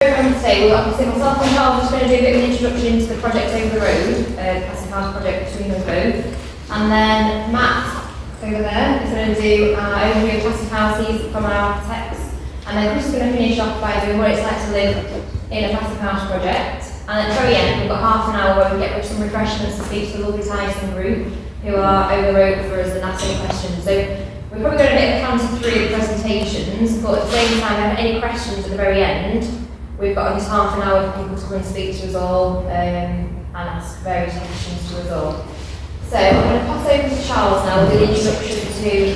Today, well, obviously myself and Charles are just going to do a bit of an introduction into the project over the road, Passivhaus project between us both. And then Matt, over there, is going to do our overview of Passivhaus. He's from our architects. And then Chris is going to finish off by doing what it's like to live in a Passivhaus project. And at the very end, we've got half an hour where we get some refreshments to speak to the lovely Tyson group who are over the road for us and ask any questions. So we're probably going to make a count of 3 of the presentations, but at the same time, if you have any questions at the very end, we've got at least half an hour for people to come and speak to us all and ask various questions to us all. So I'm going to pass over to Charles now with an introduction to...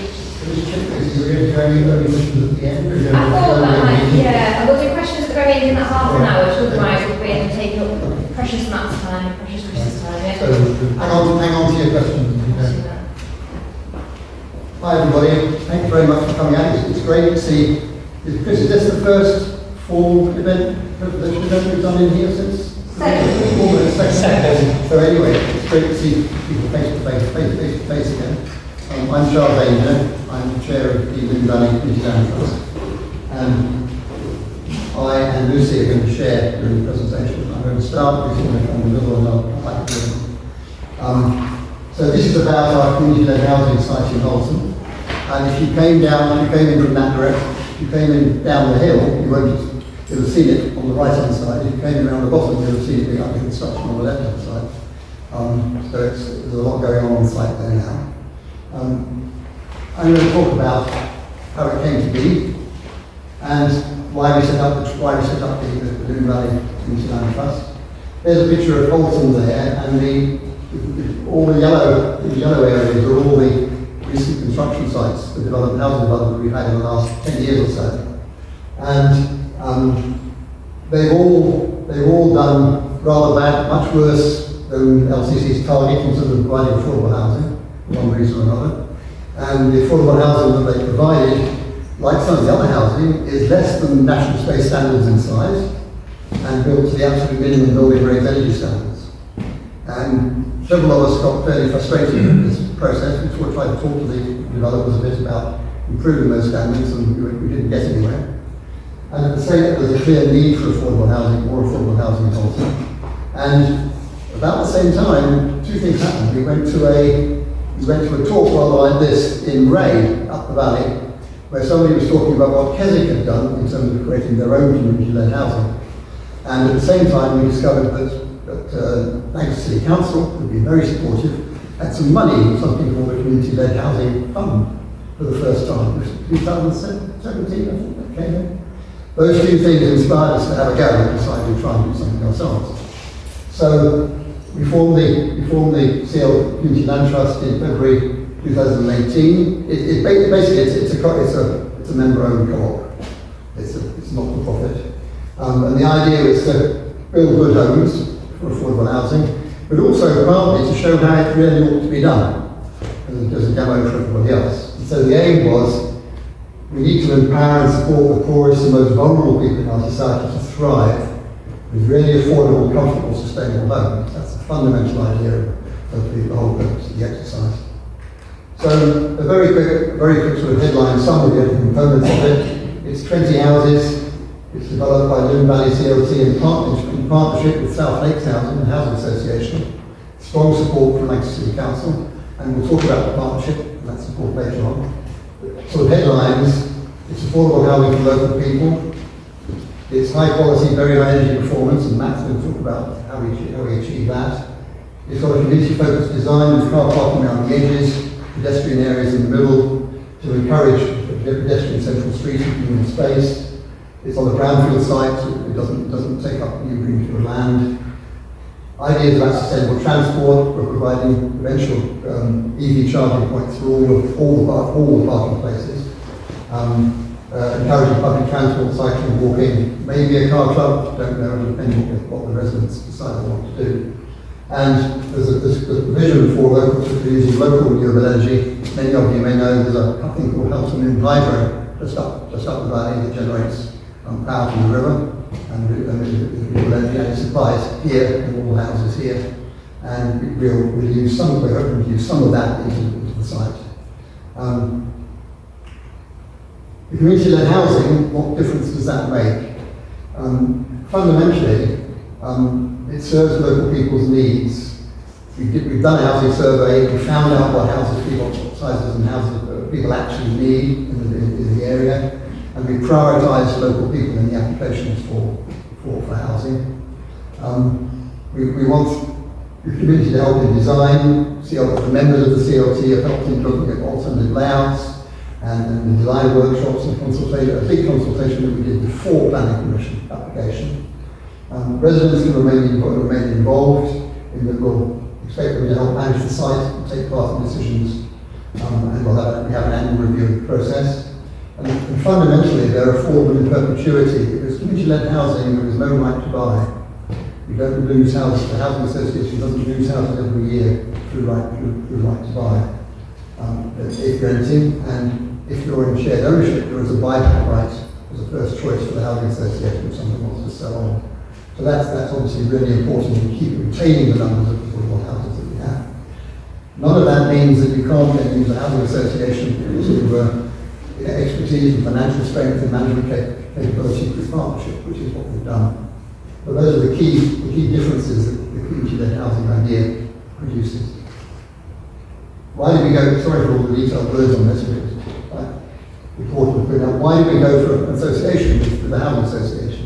I thought that might, yeah, I will do questions at the very end in that half an hour, which otherwise we'll be taking up precious Matt's time, precious Chris's time. Yeah? So hang on to your questions. Hi everybody, thanks very much for coming out. It's great to see. Chris, is this the first full event that we've done in here since? Second. So anyway, it's great to see people face to face again. I'm Charles Ainger. I'm the chair of the Lune Valley Community Land Trust. I and Lucy are going to share during the presentation. I'm going to start with in the middle and I'll come back to it. So this is about our community-led housing site in Halton. And if you came in from that direction, if you came in down the hill, you would have seen it on the right-hand side. If you came in around the bottom, you would have seen it being under construction on the left-hand side. So there's a lot going on the site there now. I'm going to talk about how it came to be and why we set up the Lune Valley Community Land Trust. There's a picture of Halton there, and all the yellow areas are all the recent construction sites, the housing development we've had in the last 10 years or so. And they've all done rather bad, much worse than LCC's target in terms of providing affordable housing, for one reason or another. And the affordable housing that they provided, like some of the other housing, is less than national space standards in size and built to the absolute minimum building grade energy standards. And several of us got fairly frustrated with this process. We tried to talk to the developers a bit about improving those standards, and we didn't get anywhere. And at the same time, there's a clear need for affordable housing, more affordable housing in Halton. And about the same time, 2 things happened. We went to a talk rather like this in Ray, up the valley, where somebody was talking about what Keswick had done in terms of creating their own community-led housing. And at the same time, we discovered that Ainger City Council, who'd been very supportive, had some money, something called the Community-Led Housing Fund, for the first time. It was 2017, I think, that came in. Those 2 things inspired us to have a go and decided to try and do something ourselves. So we formed the CL Community Land Trust in February 2018. Basically it's a member-owned co-op. It's not for profit. And the idea is to build good homes for affordable housing, but also partly to show how it really ought to be done, as a demo for everybody else. And so the aim was, we need to empower and support the poorest and most vulnerable people in our society to thrive with really affordable, comfortable, sustainable homes. That's the fundamental idea of the whole purpose of the exercise. So a very quick sort of headline summary of the components of it. It's 20 houses. It's developed by Lune LVCLT in partnership with South Lakes Housing and Housing Association. Strong support from Ainger City Council, and we'll talk about the partnership and that support later on. Sort of headlines: it's affordable housing for local people. It's high quality, very high energy performance, and Matt's going to talk about how we achieve that. It's got a community focused design with car parking around the edges, pedestrian areas in the middle to encourage a pedestrian central street and community space. It's on a brownfield site, so it doesn't take up new greenfield land. Ideas about sustainable transport. We're providing eventual EV charging points for all the parking places. Encouraging public transport, cycling, walking, maybe a car club, don't know, depending on what the residents decide they want to do. And there's a provision for using local renewable energy. Many of you may know there's a thing called Halton Hydro just up the valley that generates power from the river and renewable energy, and it supplies here in all the houses here. And we'll use some of that into the site. The community-led housing, what difference does that make? fundamentally, it serves local people's needs. We've done a housing survey, we found out what sizes and houses people actually need in the area, and we prioritise local people in the applications for housing. We want the community to help in design. The members of the CLT have helped in looking at alternative layouts and the design workshops and consultation, a big consultation that we did before planning permission application. Residents can remain involved in that. We'll expect them to help manage the site and take part in decisions, and we have an annual review of the process. And fundamentally, they're affordable in perpetuity. Because community-led housing, there is no right to buy. You don't lose houses. The housing association doesn't lose houses every year through right to buy. If renting, and if you're in shared ownership, there is a buyback right as a first choice for the housing association if someone wants to sell on. So that's obviously really important in retaining the numbers of affordable houses that we have. None of that means that you can't then use a housing association to expertise and financial strength and management capability through partnership, which is what we've done. But those are the key differences that the community-led housing idea produces. Why did we go, sorry for all the detailed words on this, but it's quite important to put out. Why did we go for an association with the housing association?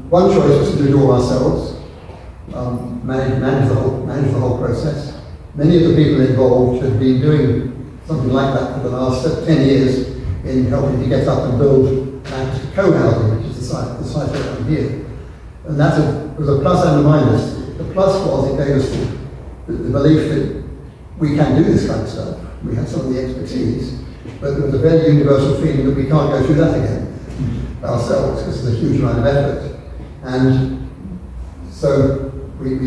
One choice was to do it all ourselves, manage the whole process. Many of the people involved had been doing something like that for the last 10 years in helping to get up and build co-housing, which is the site around here. And that was a plus and a minus. The plus was it gave us the belief that we can do this kind of stuff. We had some of the expertise, but there was a very universal feeling that we can't go through that again ourselves, because it's a huge amount of effort. And so we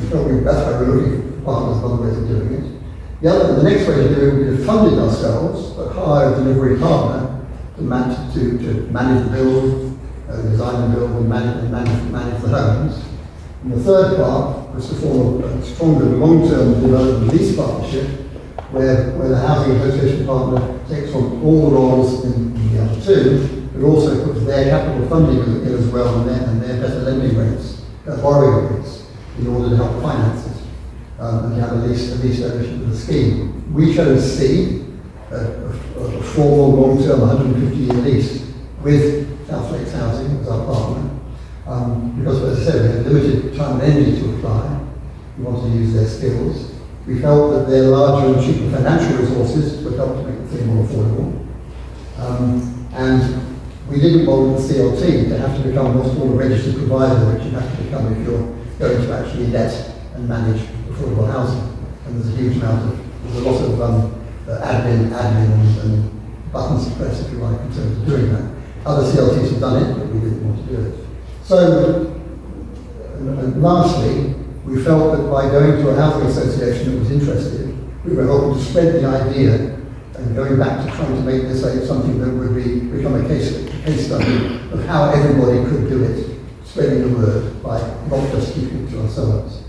felt that's why we're looking for partners and other ways of doing it. The next way to do it would be to fund it ourselves, but hire a delivery partner to manage the build, design the build, and manage the homes. And the third part was to form a stronger long-term development lease partnership, where the housing association partner takes on all the roles in the other two, but also puts their capital funding in as well, and their better lending rates, borrowing rates, in order to help finance it. And you have at least ownership of the scheme. We chose C, a formal long-term 150-year lease with South Lakes Housing as our partner, because, as I said, we had limited time and energy to apply. We wanted to use their skills. We felt that their larger and cheaper financial resources would help to make the thing more affordable. And we didn't want the CLT to have to become what's called a registered provider, which you have to become if you're going to actually let and manage affordable housing. And there's a lot of admin and buttons to press, if you like, in terms of doing that. Other CLTs have done it, but we didn't want to do it. So, and lastly, we felt that by going to a housing association that was interested, we were able to spread the idea and going back to trying to make this something that would become a case study of how everybody could do it, spreading the word by not just keeping it to ourselves.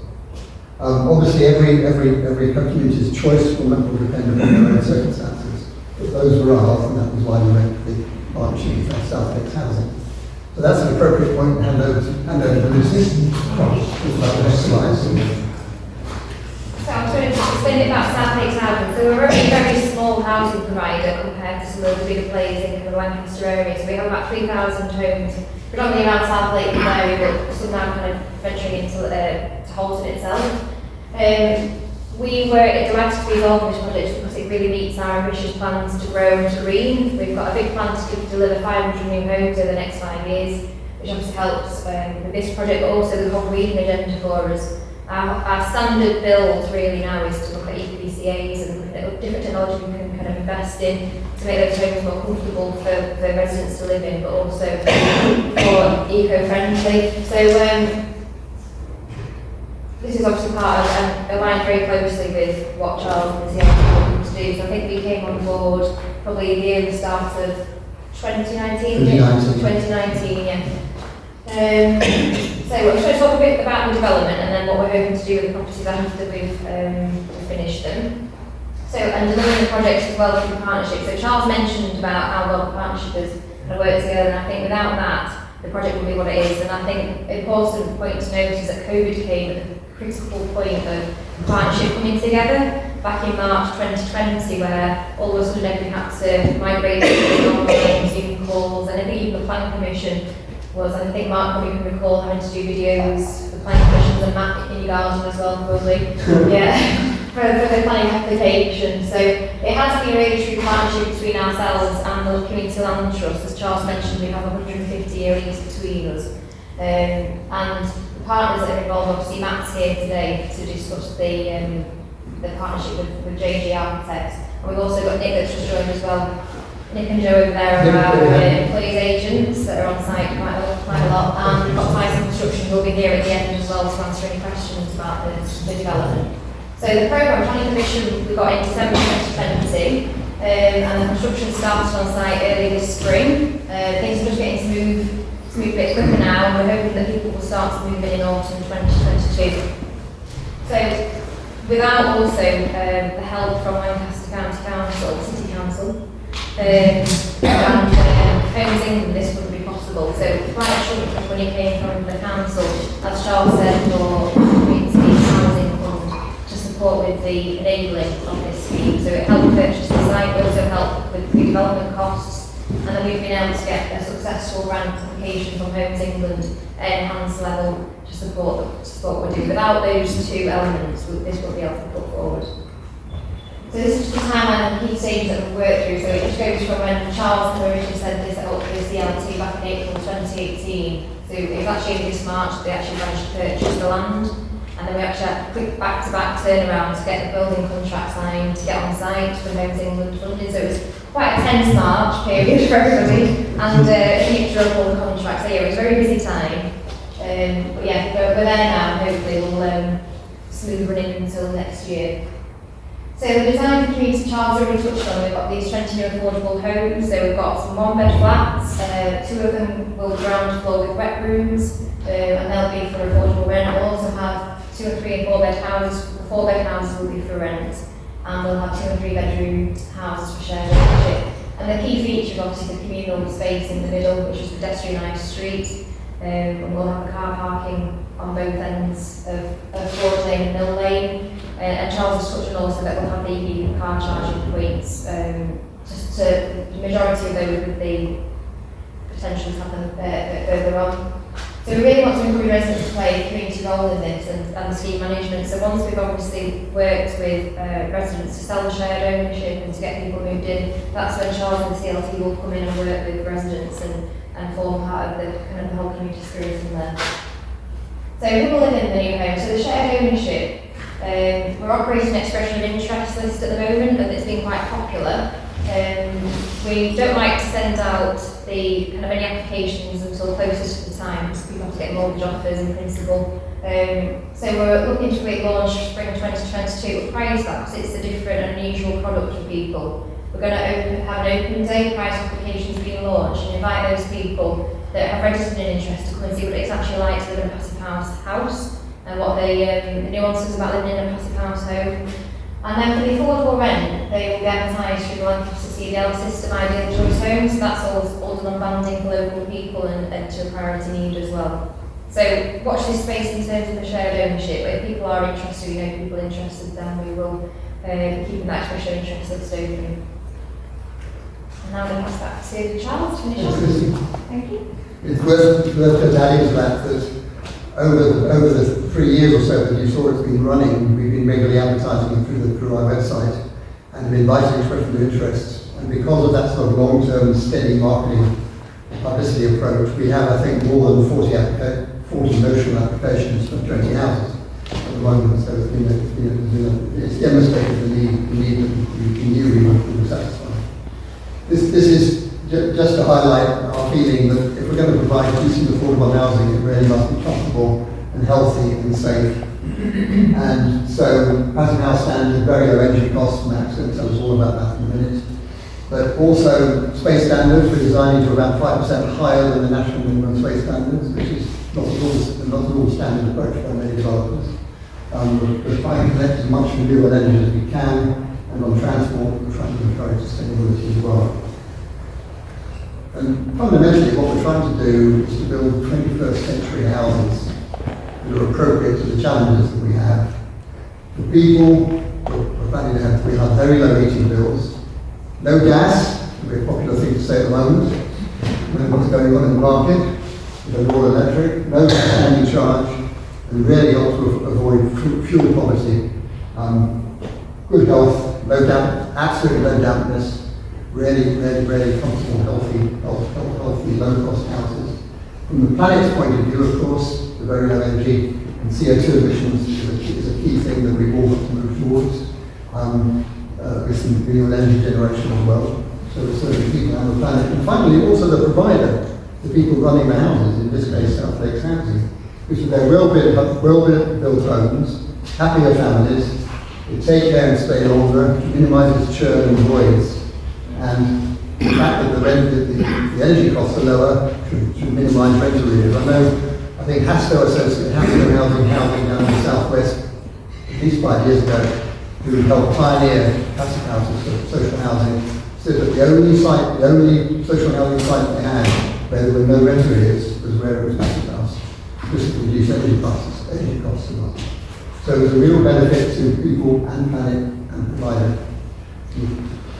Obviously, every community's choice will depend on their own circumstances, but those were ours, and that was why we went for the partnership with South Lakes Housing. So that's an appropriate point to hand over to Lucy. The next slide. So I'm trying to explain it about South Lakes Housing. So we're a very small housing provider compared to some of the bigger players in the Lancaster area. So we have about 3,000 homes, predominantly around South Lake area, but some now kind of venturing into Halton itself. We were delighted to be involved in this project because it really meets our ambitious plans to grow and to green. We've got a big plan to deliver 500 new homes over the next 5 years, which obviously helps with this project, but also the whole green agenda for us. Our standard build really now is to look at EPCAs and different technology we can kind of invest in to make those homes more comfortable for residents to live in, but also more eco-friendly. So this is obviously part of aligned very closely with what Charles and the CLT wanted to do. So I think we came on board probably near the start of 2019. 2019, yeah. So I'm going to talk a bit about the development and then what we're hoping to do with the properties after we've finished them. So, and delivering the projects as well through partnership. So Charles mentioned about how well the partnership has kind of worked together, and I think without that, the project will be what it is. And I think an important point to note is that COVID came at the critical point of the partnership coming together back in March 2020, where all of a sudden everything had to migrate to online Zoom calls, and I think even the planning commission was, and I think Mark probably can recall having to do videos for the planning commissions and Matt in your garden as well, probably. Yeah. For the planning application. So it has been a really true partnership between ourselves and the Community Land Trust. As Charles mentioned, we have a 150-year lease between us. And the partners that are involved, obviously Matt's here today to discuss the partnership with JG Architects. And we've also got Nick that's just joined as well. Nick and Joe over there are our employees agents that are on site quite a lot. And we've got Tyson Construction who will be here at the end as well to answer any questions about the development. So the programme planning commission we got in December 2020, and the construction started on site early this spring. Things are just getting to move a bit quicker now, and we're hoping that people will start to move in autumn 2022. So without also the help from Lancaster County Council, City Council, and Homes England, this wouldn't be possible. So quite a chunk of money came from the council, as Charles said, for community housing fund to support with the enabling of this scheme. So it helped purchase the site, it also helped with the development costs, and then we've been able to get a successful grant application from Homes England at enhanced level to support what we're doing. Without those two elements, this wouldn't be able to put forward. So this is just the timeline and key stages that we've worked through. So it just goes from when Charles originally said this at LVCLT back in April 2018. So it was actually in this March they actually managed to purchase the land. And then we actually had a quick back-to-back turnaround to get the building contract signed, to get on site for Homes England funding. So it was quite a tense March period for everybody. And a future of all the contracts. So yeah, it was a very busy time. But yeah, we're there now, and hopefully we'll smooth running until next year. So the design for community, Charles already touched on, we've got these 20 new affordable homes. So we've got some one-bed flats, 2 of them will be ground floor with wet rooms, and they'll be for affordable rent. We'll also have 2 or 3 and 4-bed houses. The 4-bed houses will be for rent, and we'll have 2 and 3 bedroom houses for shared ownership. And the key feature is obviously the communal space in the middle, which is pedestrianised street, and we'll have the car parking on both ends of Broad Lane and Mill Lane. And Charles has touched on also that we'll have the EV car charging points, just to the majority of those with the potential to happen further on. So we really want to encourage residents to play a community role in this and the scheme management. So once we've obviously worked with residents to sell the shared ownership and to get people moved in, that's when Charles and the CLT will come in and work with residents and form part of the kind of the whole community spirit in there. So who will live in the new home? So the shared ownership. We're operating an expression of interest list at the moment, and it's been quite popular. We don't like to send out the kind of any applications until closest to the time, because people have to get mortgage offers in principle. So we're looking to relaunch spring 2022, but prior to that, because it's a different and unusual product for people, we're going to have an open day prior to applications being launched and invite those people that have registered an interest to come and see what it's actually like to live in a Passivhaus house, and what the nuances about living in a Passivhaus home. And then for the affordable rent, they will be advertised through the Lancaster CDL system, Ideal Choice Homes. So that's all done on banding for local people and to a priority need as well. So watch this space in terms of the shared ownership. If people are interested, people interested, then we will be keeping that expression of interest list open. And now I'm going to pass back to Charles to finish off. Thank you. It's worth just adding to that over the 3 years or so that you saw it's been running, we've been regularly advertising through our website and inviting expression of interest. And because of that sort of long-term, steady marketing publicity approach, we have, I think, more than 40 notional applications for 20 houses at the moment. So it's demonstrated the need that we knew we were satisfied. This is just to highlight our feeling that if we're going to provide decent affordable housing, it really must be comfortable and healthy and safe. And so Passivhaus standard, very low energy costs, Max going to tell us all about that in a minute. But also space standards, we're designing to about 5% higher than the national minimum space standards, which is not at all standard approach by many developers. We're trying to collect as much renewable energy as we can, and on transport, we're trying to encourage sustainability as well. And fundamentally, what we're trying to do is to build 21st century houses that are appropriate to the challenges that we have. For people, we're planning to have, we have very low heating bills, no gas, a very popular thing to say at the moment, knowing what's going on in the market, with all electric, no standing charge, and really ought to avoid fuel poverty. Good health, no damp, absolutely no dampness, really comfortable, healthy, low-cost houses. From the planet's point of view, of course, the very low energy and CO2 emissions is a key thing that we've all got to move towards, with some renewable energy generation as well. So we're serving people on the planet. And finally, also the provider, the people running the houses, in this case, South Lakes Housing, which are their well-built homes, happier families, they take care and stay longer, which minimises churn and voids. And the fact that the energy costs are lower should minimise rent arrears. I think Hasco Housing down in the southwest, at least 5 years ago, who helped pioneer Passivhaus for social housing, said that the only social housing site they had where there were no rent arrears was where it was Passivhaus, just to reduce energy costs a lot. So there's a real benefit to people and planet and provider.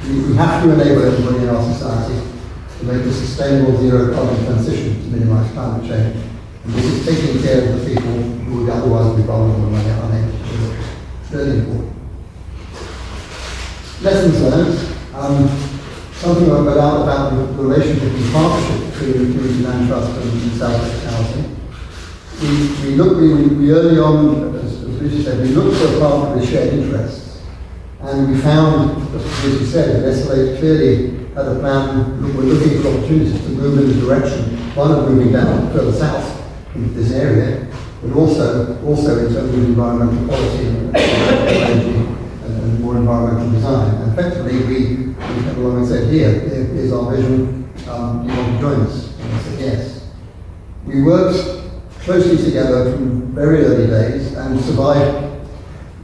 We have to enable everybody in our society to make a sustainable zero carbon transition to minimise climate change. And this is taking care of the people who would otherwise be vulnerable and unable to do it. It's really important. Lessons learned. Something about the relationship and partnership between the Community Land Trust and South Lakes Housing. We early on, as Lucy said, we looked for a partner with shared interests. And we found, as Lucy said, that SLA clearly had a plan. We're looking for opportunities to move in the direction, one of moving down further south into this area, but also in terms of environmental quality and energy and more environmental design. And effectively, we came along and said, here's our vision, do you want to join us? And I said, yes. We worked closely together from very early days and survived.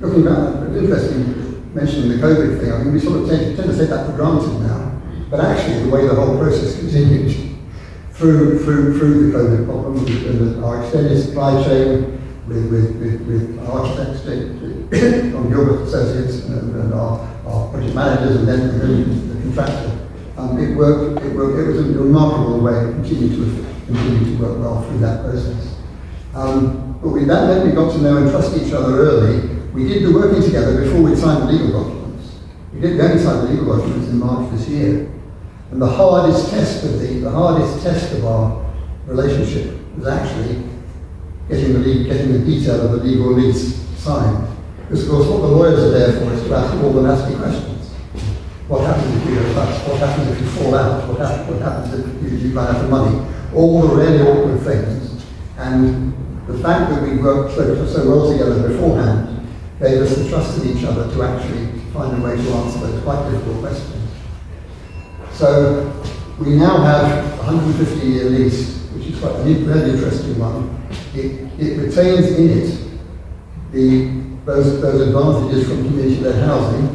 Looking back, it's interesting mentioning the COVID thing. I mean, we sort of tend to take that for granted now, but actually the way the whole process continued through the COVID problem, with our extended supply chain, with our architects, from Gilbert Associates, and our project managers, and then the contractor. It worked. It was a remarkable way to continue to work well through that process. But that meant we got to know and trust each other early. We did the working together before we signed the legal documents. We only signed the legal documents in March this year. And the hardest test of our relationship was actually getting the detail of the legal lease signed. Because of course what the lawyers are there for is to ask all the nasty questions. What happens if you go bust? What happens if you fall out? What happens if you run out of money? All the really awkward things. And the fact that we worked so well together beforehand gave us the trust in each other to actually find a way to answer those quite difficult questions. So we now have a 150-year lease, which is quite a very interesting one. It retains in it those advantages from community-led housing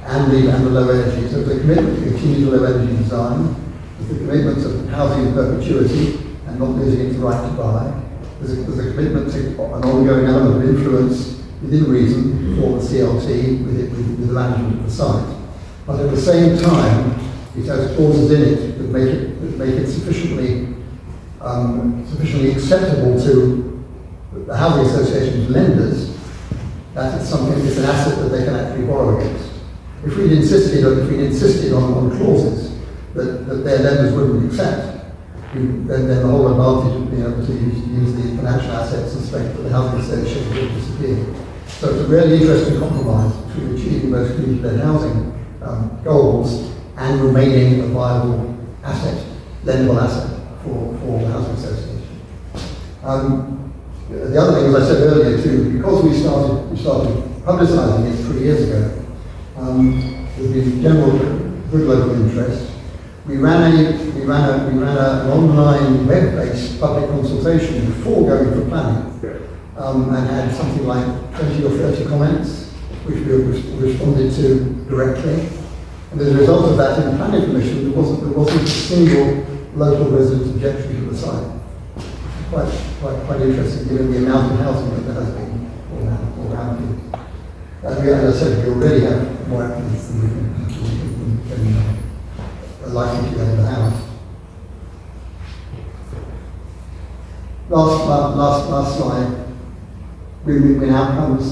and the low energy. So the commitment to continue the low energy design, the commitment to housing in perpetuity and not losing its right to buy. There's a commitment to an ongoing element of influence within reason for the CLT with the management of the site. But at the same time, it has clauses in it that make it sufficiently acceptable to the housing association's lenders that it's an asset that they can actually borrow against. If we'd insisted on clauses that their lenders wouldn't accept, then the whole advantage of being able to use the financial assets and strength of the housing association would disappear. So it's a really interesting compromise between achieving those community-led housing goals and remaining a viable asset, lendable asset for the housing association. The other thing, as I said earlier too, because we started publicising it 3 years ago, with the general good local interest, we ran an online web-based public consultation before going for planning, and had something like 20 or 30 comments, which we responded to directly. And as a result of that, in the planning commission, there wasn't a single local residents' objection to the site. Quite interesting, given the amount of housing that there has been all around here. As I said, we already have more applicants than we can are likely to get in the house. Last slide. Win-win outcomes.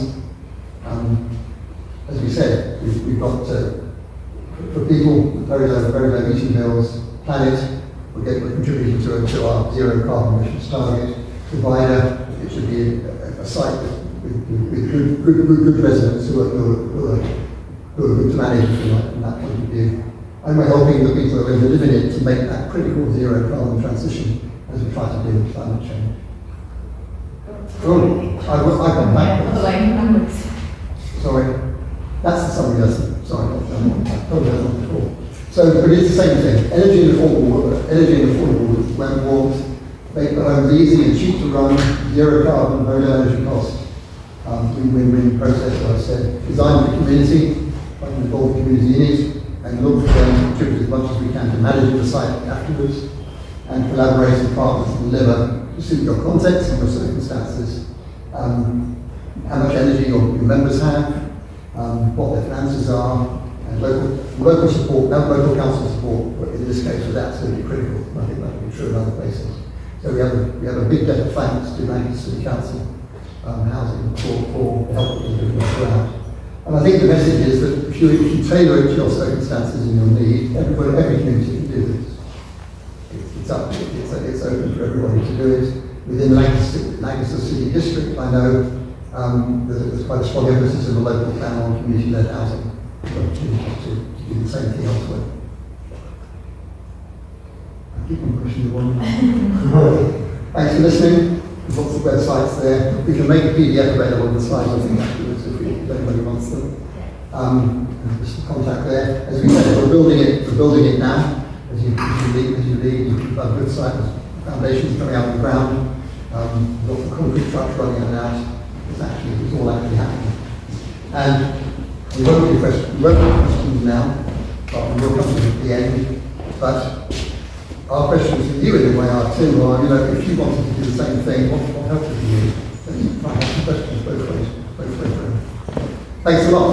As we said, we've got for people very low heating bills. Planet, we're contributing to our zero carbon emissions target. Provider, it should be a site with good residents who are good to manage from that point of view. And we're helping the people who are living in it to make that critical zero carbon transition as we try to do with climate change. Oh, I've gone back. Sorry, that's the summary lesson. Sorry, I've probably done that before. So, but it's the same thing. Energy and affordable warmth, make the homes easy and cheap to run, zero carbon, very low energy cost. Win-win process, as I said. Design for community, like to involve the community in it, and look for them to contribute as much as we can to manage the site afterwards, and collaborate with partners to deliver to suit your context and your circumstances. How much energy your members have, what their finances are, and local support, local council support, but in this case was absolutely critical. I think that will be true in other places. So we have a big debt of thanks to Manchester City Council Housing for helping to do throughout. And I think the message is that if you tailor it to your circumstances and your need, every community can do this. It's open for everybody to do it. Within Lancaster City District, I know there's quite a strong emphasis in the local plan on community-led housing. To do the same thing elsewhere. I keep on pushing the one. Thanks for listening. There's lots of websites there. We can make a PDF available on the slides, I think, afterwards, if anybody wants them. Just contact there. As we said, we're building it now. As you lead, you've got a good site. Foundations coming out of the ground. We've got the concrete trucks running in and out. It's all actually happening. And we won't be questions now, but we will come to the end. But our questions to you in a way are too, if you wanted to do the same thing, what help would you need? So you might have some questions both ways. Thanks a lot.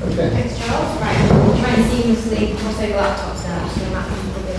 Okay. Thanks, Charles. Right, we'll try and seamlessly cross over laptops now, so Matt can put it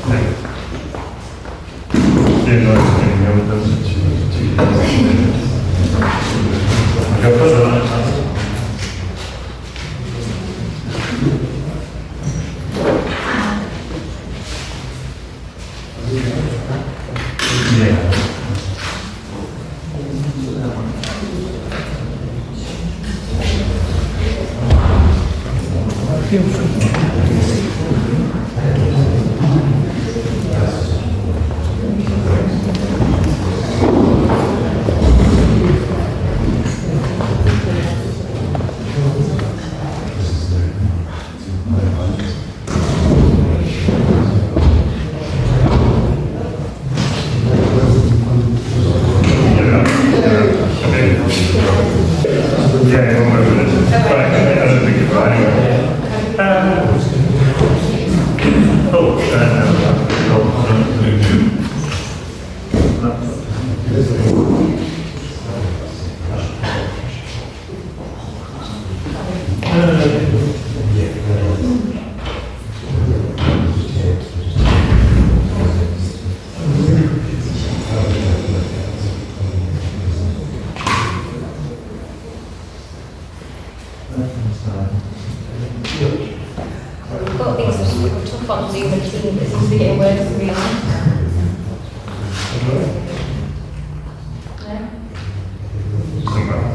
We've got things that are tough on Zoom and Teams, but it seems to be getting worse in real life.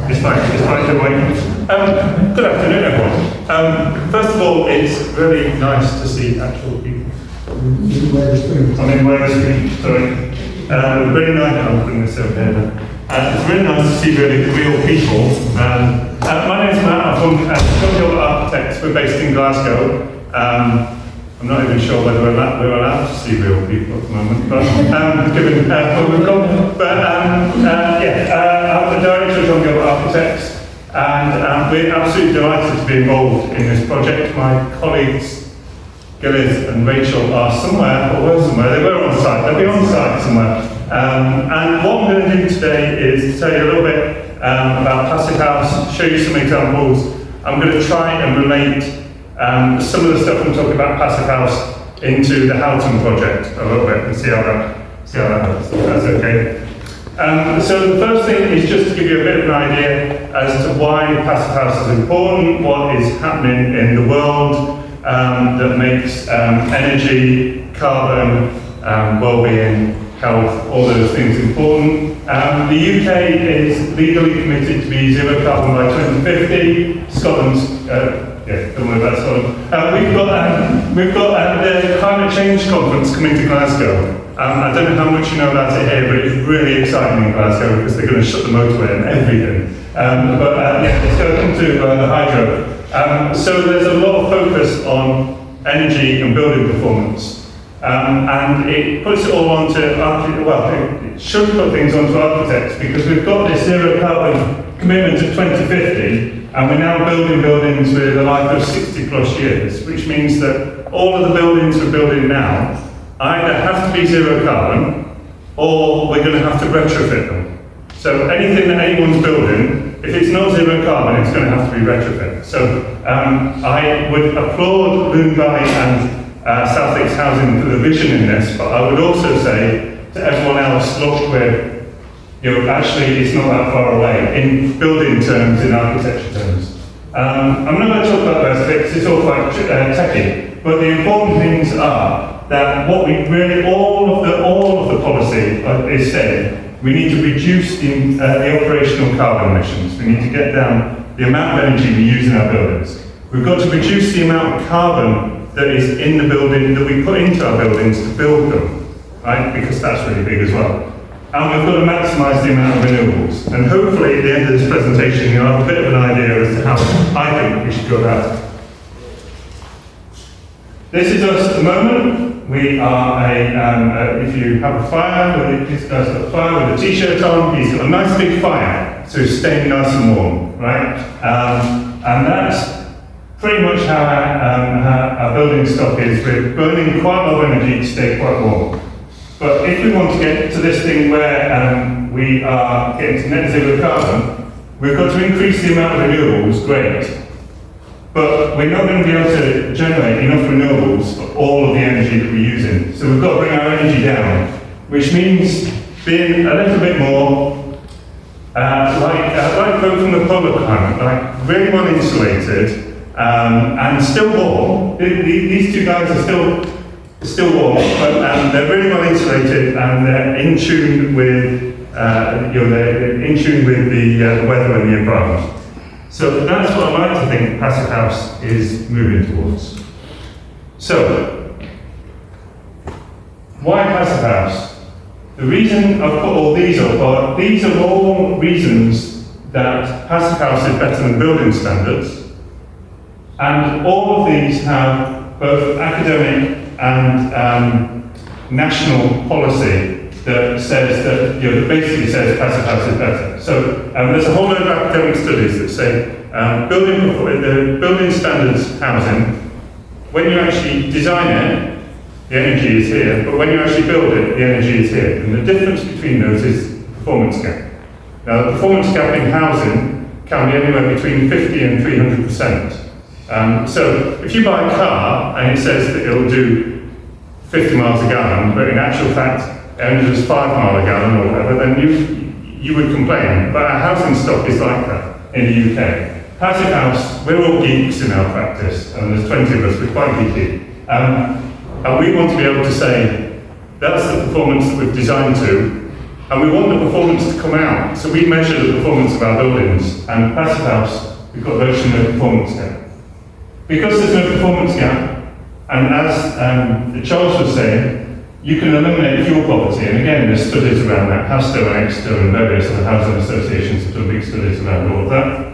It's fine to wait. Good afternoon, everyone. First of all, it's really nice to see actual people. I'm in Wales Street, sorry. Really nice, I'm putting this over here. It's really nice to see really real people. My name's Matt, I'm from Gilbert Architects, we're based in Glasgow. I'm not even sure whether we're allowed to see real people at the moment, but given where we've gone. But I'm the director of Gilbert Architects, and we're absolutely delighted to be involved in this project. My colleagues Gilbert and Rachel are somewhere, or were somewhere, they were on site, they'll be on site somewhere. And what I'm going to do today is tell you a little bit about Passivhaus, show you some examples. I'm going to try and relate some of the stuff I'm talking about Passivhaus into the Halton project a little bit and see how that goes, if that's okay. So the first thing is just to give you a bit of an idea as to why Passivhaus is important, what is happening in the world that makes energy, carbon, well-being, health, all those things important. The UK is legally committed to be zero carbon by 2050. Scotland's, don't worry about Scotland. We've got the climate change conference coming to Glasgow. I don't know how much you know about it here, but it's really exciting in Glasgow because they're going to shut the motorway and everything. Let's go into the hydro. So there's a lot of focus on energy and building performance. And it puts it all onto, it should put things onto architects because we've got this zero carbon commitment of 2050 and we're now building buildings with a life of 60 plus years, which means that all of the buildings we're building now either have to be zero carbon or we're going to have to retrofit them. So anything that anyone's building, if it's not zero carbon, it's going to have to be retrofit. So I would applaud Lune and Southwick's housing for the vision in this, but I would also say to everyone else, look, actually it's not that far away in building terms, in architecture terms. I'm not going to talk about those bits, it's all quite techy, but the important things are that what we really, all of the policy is saying, we need to reduce the operational carbon emissions. We need to get down the amount of energy we use in our buildings. We've got to reduce the amount of carbon that is in the building, that we put into our buildings to build them, right? Because that's really big as well. And we've got to maximise the amount of renewables. And hopefully at the end of this presentation, you'll have a bit of an idea as to how I think we should go about it. This is us at the moment. We are if you have a fire, this guy's got a fire with a t-shirt on, he's got a nice big fire, so he's staying nice and warm, right? And that's pretty much how our building stock is. We're burning quite a lot of energy to stay quite warm. But if we want to get to this thing where we are getting to net zero carbon, we've got to increase the amount of renewables, great. But we're not going to be able to generate enough renewables for all of the energy that we're using. So we've got to bring our energy down, which means being a little bit more like folk from the polar climate, like really well insulated and still warm. These two guys are still warm, but they're really well insulated and they're in tune with they're in tune with the weather and the environment. So that's what I like to think Passivhaus is moving towards. So, why Passivhaus? The reason I've put all these up are, these are all reasons that Passivhaus is better than building standards, and all of these have both academic and national policy that says that, that basically says Passivhaus is better. So there's a whole load of academic studies that say the building standards housing, when you actually design it, the energy is here, but when you actually build it, the energy is here. And the difference between those is the performance gap. Now the performance gap in housing can be anywhere between 50 and 300%. So if you buy a car and it says that it'll do 50 miles a gallon, but in actual fact it only does 5 miles a gallon or whatever, then you would complain. But our housing stock is like that in the UK. Passivhaus, we're all geeks in our practice, and there's 20 of us, we're quite geeky. And we want to be able to say, that's the performance that we've designed to, and we want the performance to come out. So we measure the performance of our buildings, and Passivhaus, we've got a version of the performance gap. Because there's no performance gap, and as Charles was saying, you can eliminate fuel poverty, and again, there's studies around that. Hasto and Exeter and various other housing associations have done big studies around all of that.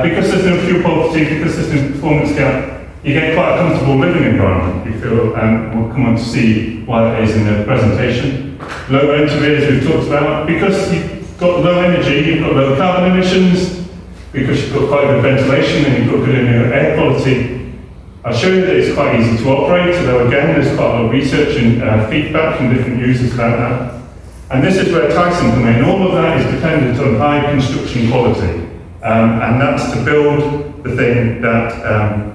Because there's no fuel poverty, because there's no performance gap, you get quite a comfortable living environment, you feel, and we'll come on to see why that is in the presentation. Low rent arrears we've talked about. Because you've got low energy, you've got low carbon emissions, because you've got quite good ventilation and you've got good air quality, I'll show you that it's quite easy to operate, although again, there's quite a lot of research and feedback from different users about that. And this is where Tyson come in. All of that is dependent on high construction quality. And that's to build the thing that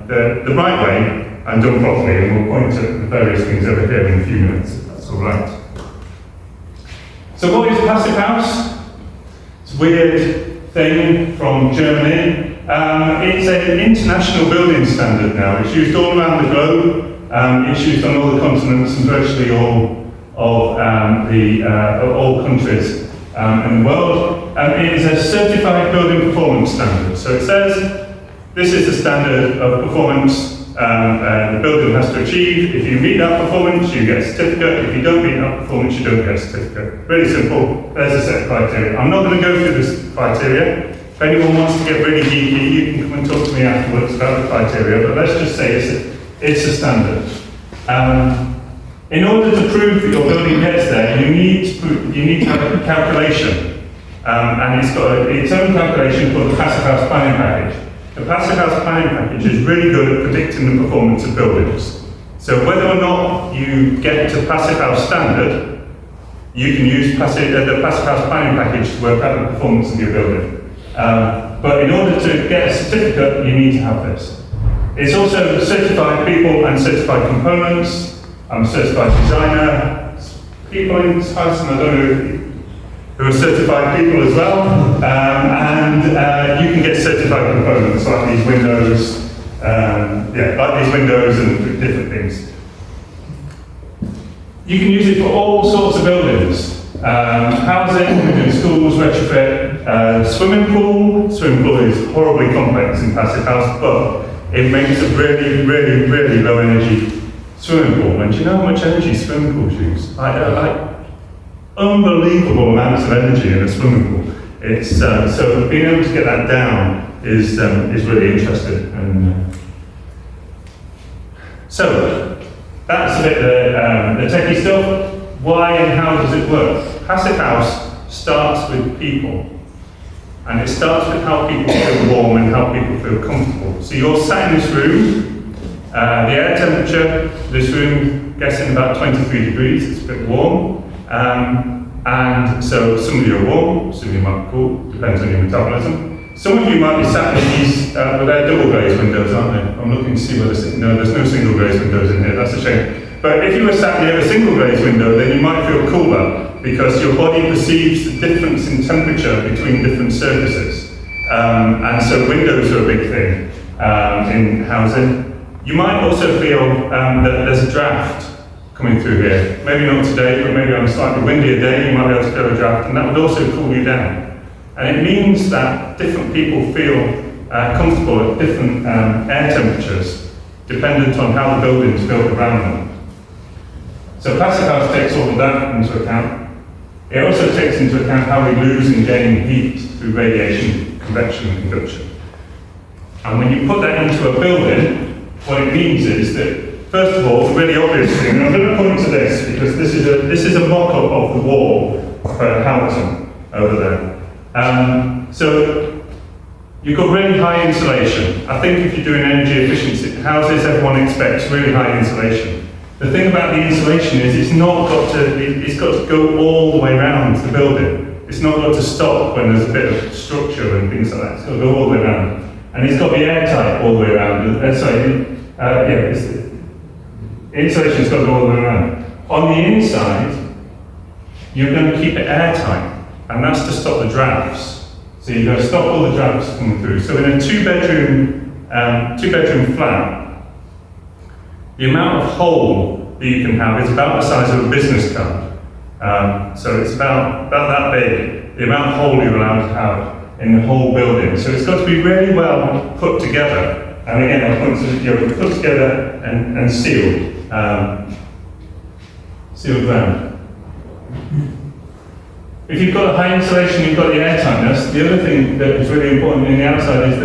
the right way and done properly. And we'll point to the various things over here in a few minutes, if that's all right. So what is Passivhaus? It's a weird thing from Germany. It's an international building standard now. It's used all around the globe. It's used on all the continents and virtually all of all countries in the world. It is a certified building performance standard. So it says this is the standard of performance the building has to achieve. If you meet that performance, you get a certificate. If you don't meet that performance, you don't get a certificate. Really simple. There's a set of criteria. I'm not going to go through this criteria. If anyone wants to get really geeky, you can come and talk to me afterwards about the criteria, but let's just say it's a standard. In order to prove that your building gets there, you need to have a calculation. And it's got its own calculation called the Passivhaus planning package. The Passivhaus planning package is really good at predicting the performance of buildings. So whether or not you get to Passivhaus standard, you can use the Passivhaus planning package to work out the performance of your building. But in order to get a certificate, you need to have this. It's also certified people and certified components. I'm a certified designer. People in Tyson, I don't know who are certified people as well. And you can get certified components like these windows, like these windows and different things. You can use it for all sorts of buildings. Housing, we're doing schools, retrofit, swimming pool. Swimming pool is horribly complex in Passivhaus, but it makes a really, really, really low energy swimming pool. And do you know how much energy swimming pools use? Like unbelievable amounts of energy in a swimming pool. It's so being able to get that down is really interesting. And so that's a bit the techie stuff. Why and how does it work? Passivhaus starts with people. And it starts with how people feel warm and how people feel comfortable. So you're sat in this room, the air temperature, this room gets in about 23 degrees, it's a bit warm. And so some of you are warm, some of you might be cool, depends on your metabolism. Some of you might be sat in these, well, they're double glazed windows, aren't they? I'm looking to see whether, no, there's no single glazed windows in here, that's a shame. But if you were sat near a single glazed window, then you might feel cooler because your body perceives the difference in temperature between different surfaces. And so windows are a big thing in housing. You might also feel that there's a draft coming through here. Maybe not today, but maybe on a slightly windier day, you might be able to feel a draft, and that would also cool you down. And it means that different people feel comfortable at different air temperatures, dependent on how the building is built around them. So Passivhaus takes all of that into account. It also takes into account how we lose and gain heat through radiation, convection, and conduction. And when you put that into a building, what it means is that, first of all, the really obvious thing, and I'm going to point to this because this is a mock-up of the wall for Halton over there. So you've got really high insulation. I think if you're doing energy efficiency houses, everyone expects really high insulation. The thing about the insulation is it's got to go all the way around the building. It's not got to stop when there's a bit of structure and things like that. It's got to go all the way around. And it's got to be airtight all the way around. Insulation's got to go all the way around. On the inside, you're going to keep it airtight, and that's to stop the drafts. So you're going to stop all the drafts coming through. So in a two-bedroom flat, the amount of hole that you can have is about the size of a business card. So it's about that big, the amount of hole you're allowed to have in the whole building. So it's got to be really well put together. And again, put together and sealed. Sealed round. If you've got a high insulation, you've got the airtightness. The other thing that is really important in the outside is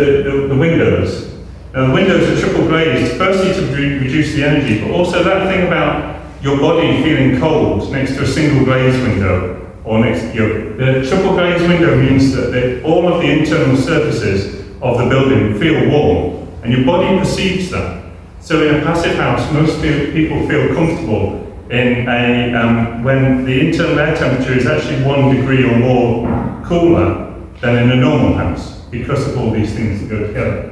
the windows. Now the windows are triple glazed, firstly to reduce the energy, but also that thing about your body feeling cold next to a single glazed window, or next to the triple glazed window means that all of the internal surfaces of the building feel warm, and your body perceives that. So in a passive house, most people feel comfortable in when the internal air temperature is actually 1 degree or more cooler than in a normal house, because of all these things that go together.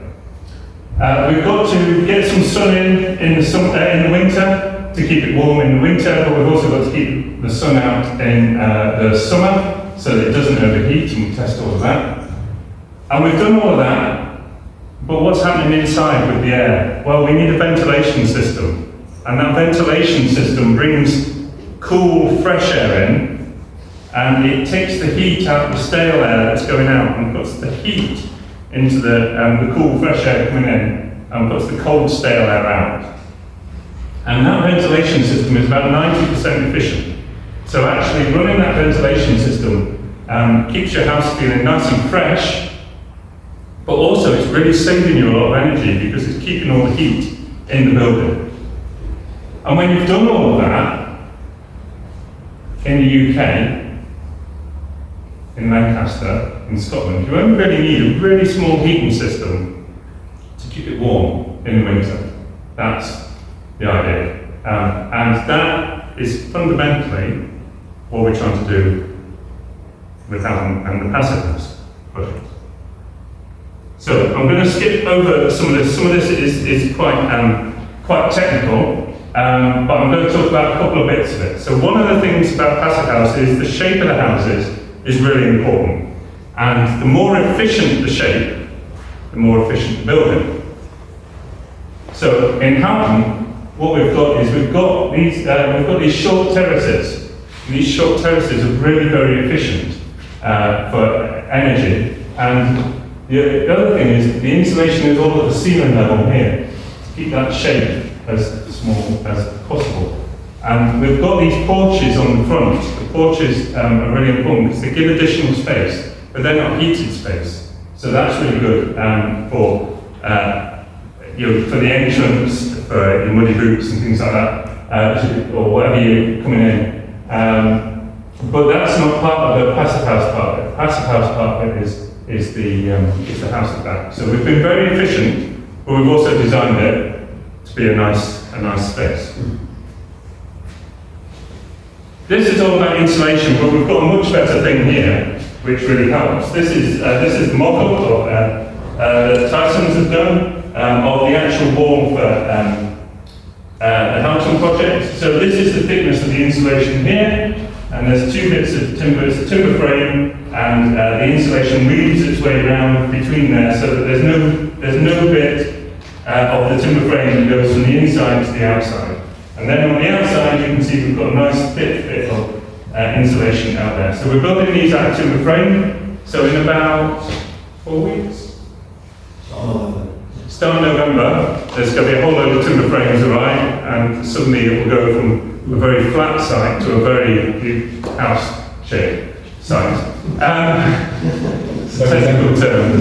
We've got to get some sun in the winter to keep it warm in the winter, but we've also got to keep the sun out in the summer so that it doesn't overheat, and we test all of that. And we've done all of that, but what's happening inside with the air? Well, we need a ventilation system, and that ventilation system brings cool, fresh air in, and it takes the heat out of the stale air that's going out and puts the heat into the cool, fresh air coming in, and puts the cold, stale air out. And that ventilation system is about 90% efficient. So actually running that ventilation system keeps your house feeling nice and fresh, but also it's really saving you a lot of energy because it's keeping all the heat in the building. And when you've done all of that, in the UK, in Lancaster, in Scotland, you only really need a really small heating system to keep it warm in the winter. That's the idea. And that is fundamentally what we're trying to do with Halton and the Passivhaus project. So I'm going to skip over some of this. Some of this is quite technical, but I'm going to talk about a couple of bits of it. So one of the things about Passivhaus is the shape of the houses is really important. And the more efficient the shape, the more efficient the building. So in Halton, what we've got is we've got these short terraces. And these short terraces are really very efficient for energy. And the other thing is that the insulation is all at the ceiling level here to keep that shape as small as possible. And we've got these porches on the front. The porches are really important because they give additional space, but they're not heated space. So that's really good for the entrance, for your muddy boots and things like that, or whatever you're coming in. But that's not part of the Passivhaus part of it. The Passivhaus part of it is the house at back. So we've been very efficient, but we've also designed it to be a nice space. This is all about insulation, but we've got a much better thing here, which really helps. This is the model that Tyson's have done of the actual wall for the Halton project. So this is the thickness of the insulation here, and there's two bits of timber. It's a timber frame, and the insulation weaves its way around between there, so that there's no bit of the timber frame that goes from the inside to the outside. And then on the outside, you can see we've got a nice thick bit of insulation out there. So we're building these out of timber frame. So in about 4 weeks, start November, there's going to be a whole load of timber frames arrive, and suddenly it will go from a very flat site to a very house-shaped site. It's a technical term.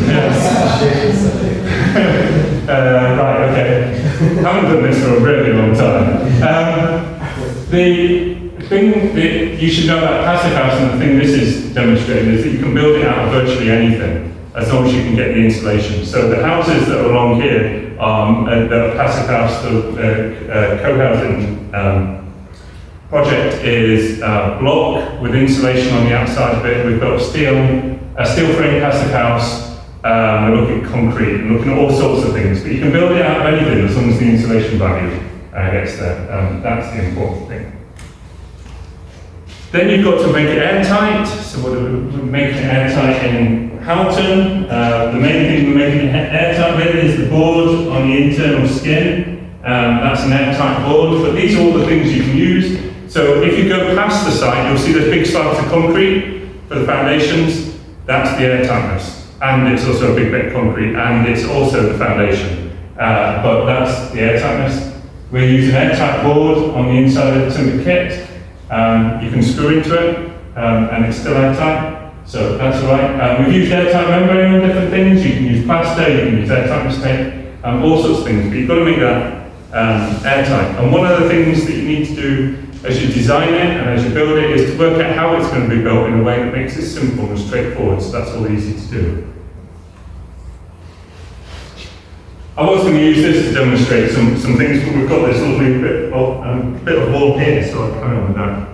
Right, okay. Haven't done this for a really long time. The thing that you should know about Passivhaus, and the thing this is demonstrating, is that you can build it out of virtually anything, as long as you can get the insulation. So the houses that are along here, the Passivhaus, the co-housing project is block with insulation on the outside of it. We've got a steel frame Passivhaus. We're looking at concrete, and looking at all sorts of things. But you can build it out of anything as long as the insulation value gets there. That's the important thing. Then you've got to make it airtight. So we're making it airtight in Halton. The main thing we're making it airtight with is the board on the internal skin. That's an airtight board, but these are all the things you can use. So if you go past the site, you'll see there's big slabs of concrete for the foundations. That's the airtightness. And it's also a big bit of concrete, and it's also the foundation. But that's the airtightness. We're using airtight board on the inside of the timber kit. You can screw into it, and it's still airtight, so that's all right. We've used airtight membrane on different things. You can use plaster, you can use airtightness tape, all sorts of things, but you've got to make that airtight. And one of the things that you need to do as you design it and as you build it is to work out how it's going to be built in a way that makes it simple and straightforward, so that's all easy to do. I was going to use this to demonstrate some things, but we've got this lovely bit of wall here, so I'll carry on with that.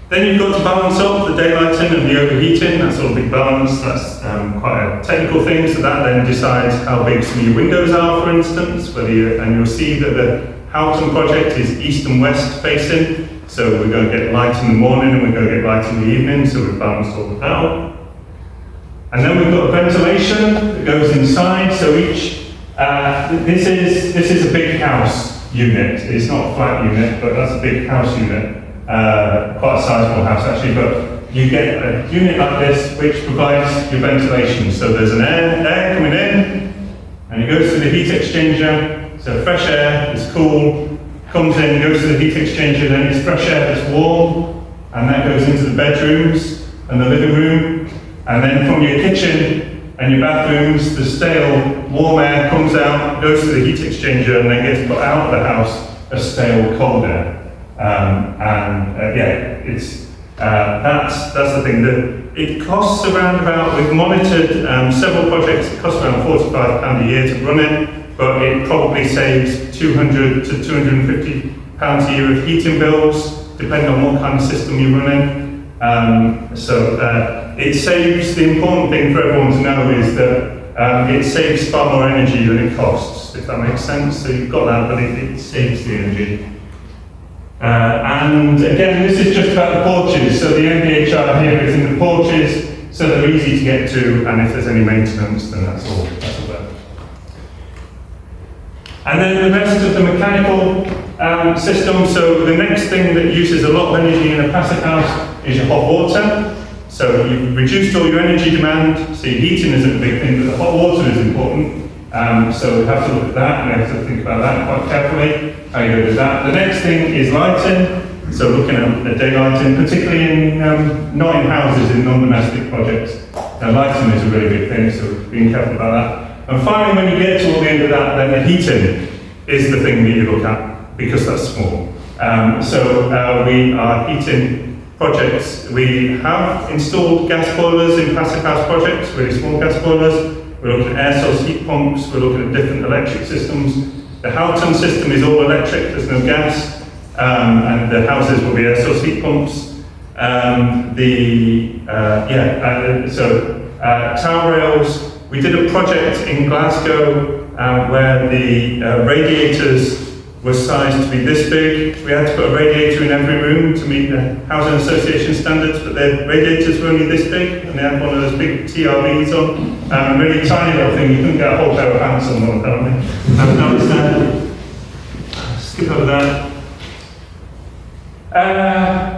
Then you've got to balance up the daylighting and the overheating. That's all a big balance. That's quite a technical thing. So that then decides how big some of your windows are, for instance. And you'll see that the Halton project is east and west facing. So we're going to get light in the morning and we're going to get light in the evening. So we've balanced all of that out. And then we've got ventilation that goes inside. So this is a big house unit. It's not a flat unit, but that's a big house unit. Quite a sizable house actually, but you get a unit like this which provides your ventilation. So there's an air coming in, and it goes to the heat exchanger. So fresh air is cool, comes in, goes to the heat exchanger, then it's fresh air that's warm, and that goes into the bedrooms and the living room, and then from your kitchen and your bathrooms, the stale warm air comes out, goes to the heat exchanger, and then gets put out of the house as stale cold air. That's the thing. It costs around about, we've monitored several projects, it costs around £45 a year to run it, but it probably saves £200 to £250 a year of heating bills, depending on what kind of system you're running. It saves, the important thing for everyone to know is that it saves far more energy than it costs, if that makes sense. So you've got that, but it saves the energy. And again, this is just about the porches. So the MVHR here is in the porches, so they're easy to get to, and if there's any maintenance, then that's all there. And then the rest of the mechanical system. So the next thing that uses a lot of energy in a passive house is your hot water. So you've reduced all your energy demand, so your heating isn't a big thing, but the hot water is important. So we have to look at that, and we have to think about that quite carefully, how you go with that. The next thing is lighting, so looking at the daylighting, particularly not in houses, in non-domestic projects. Lighting is a really big thing, so being careful about that. And finally, when you get to all the end of that, then the heating is the thing that you look at, because that's small. We are heating projects. We have installed gas boilers in passive house projects, really small gas boilers. We're looking at air source heat pumps, we're looking at different electric systems. The Halton system is all electric, there's no gas, and the houses will be air source heat pumps. Tower rails. We did a project in Glasgow where the radiators were sized to be this big. We had to put a radiator in every room to meet the Housing Association standards, but their radiators were only this big, and they had one of those big TRVs on. Really tiny little thing, you couldn't get a whole pair of pants on one apparently. Skip over that.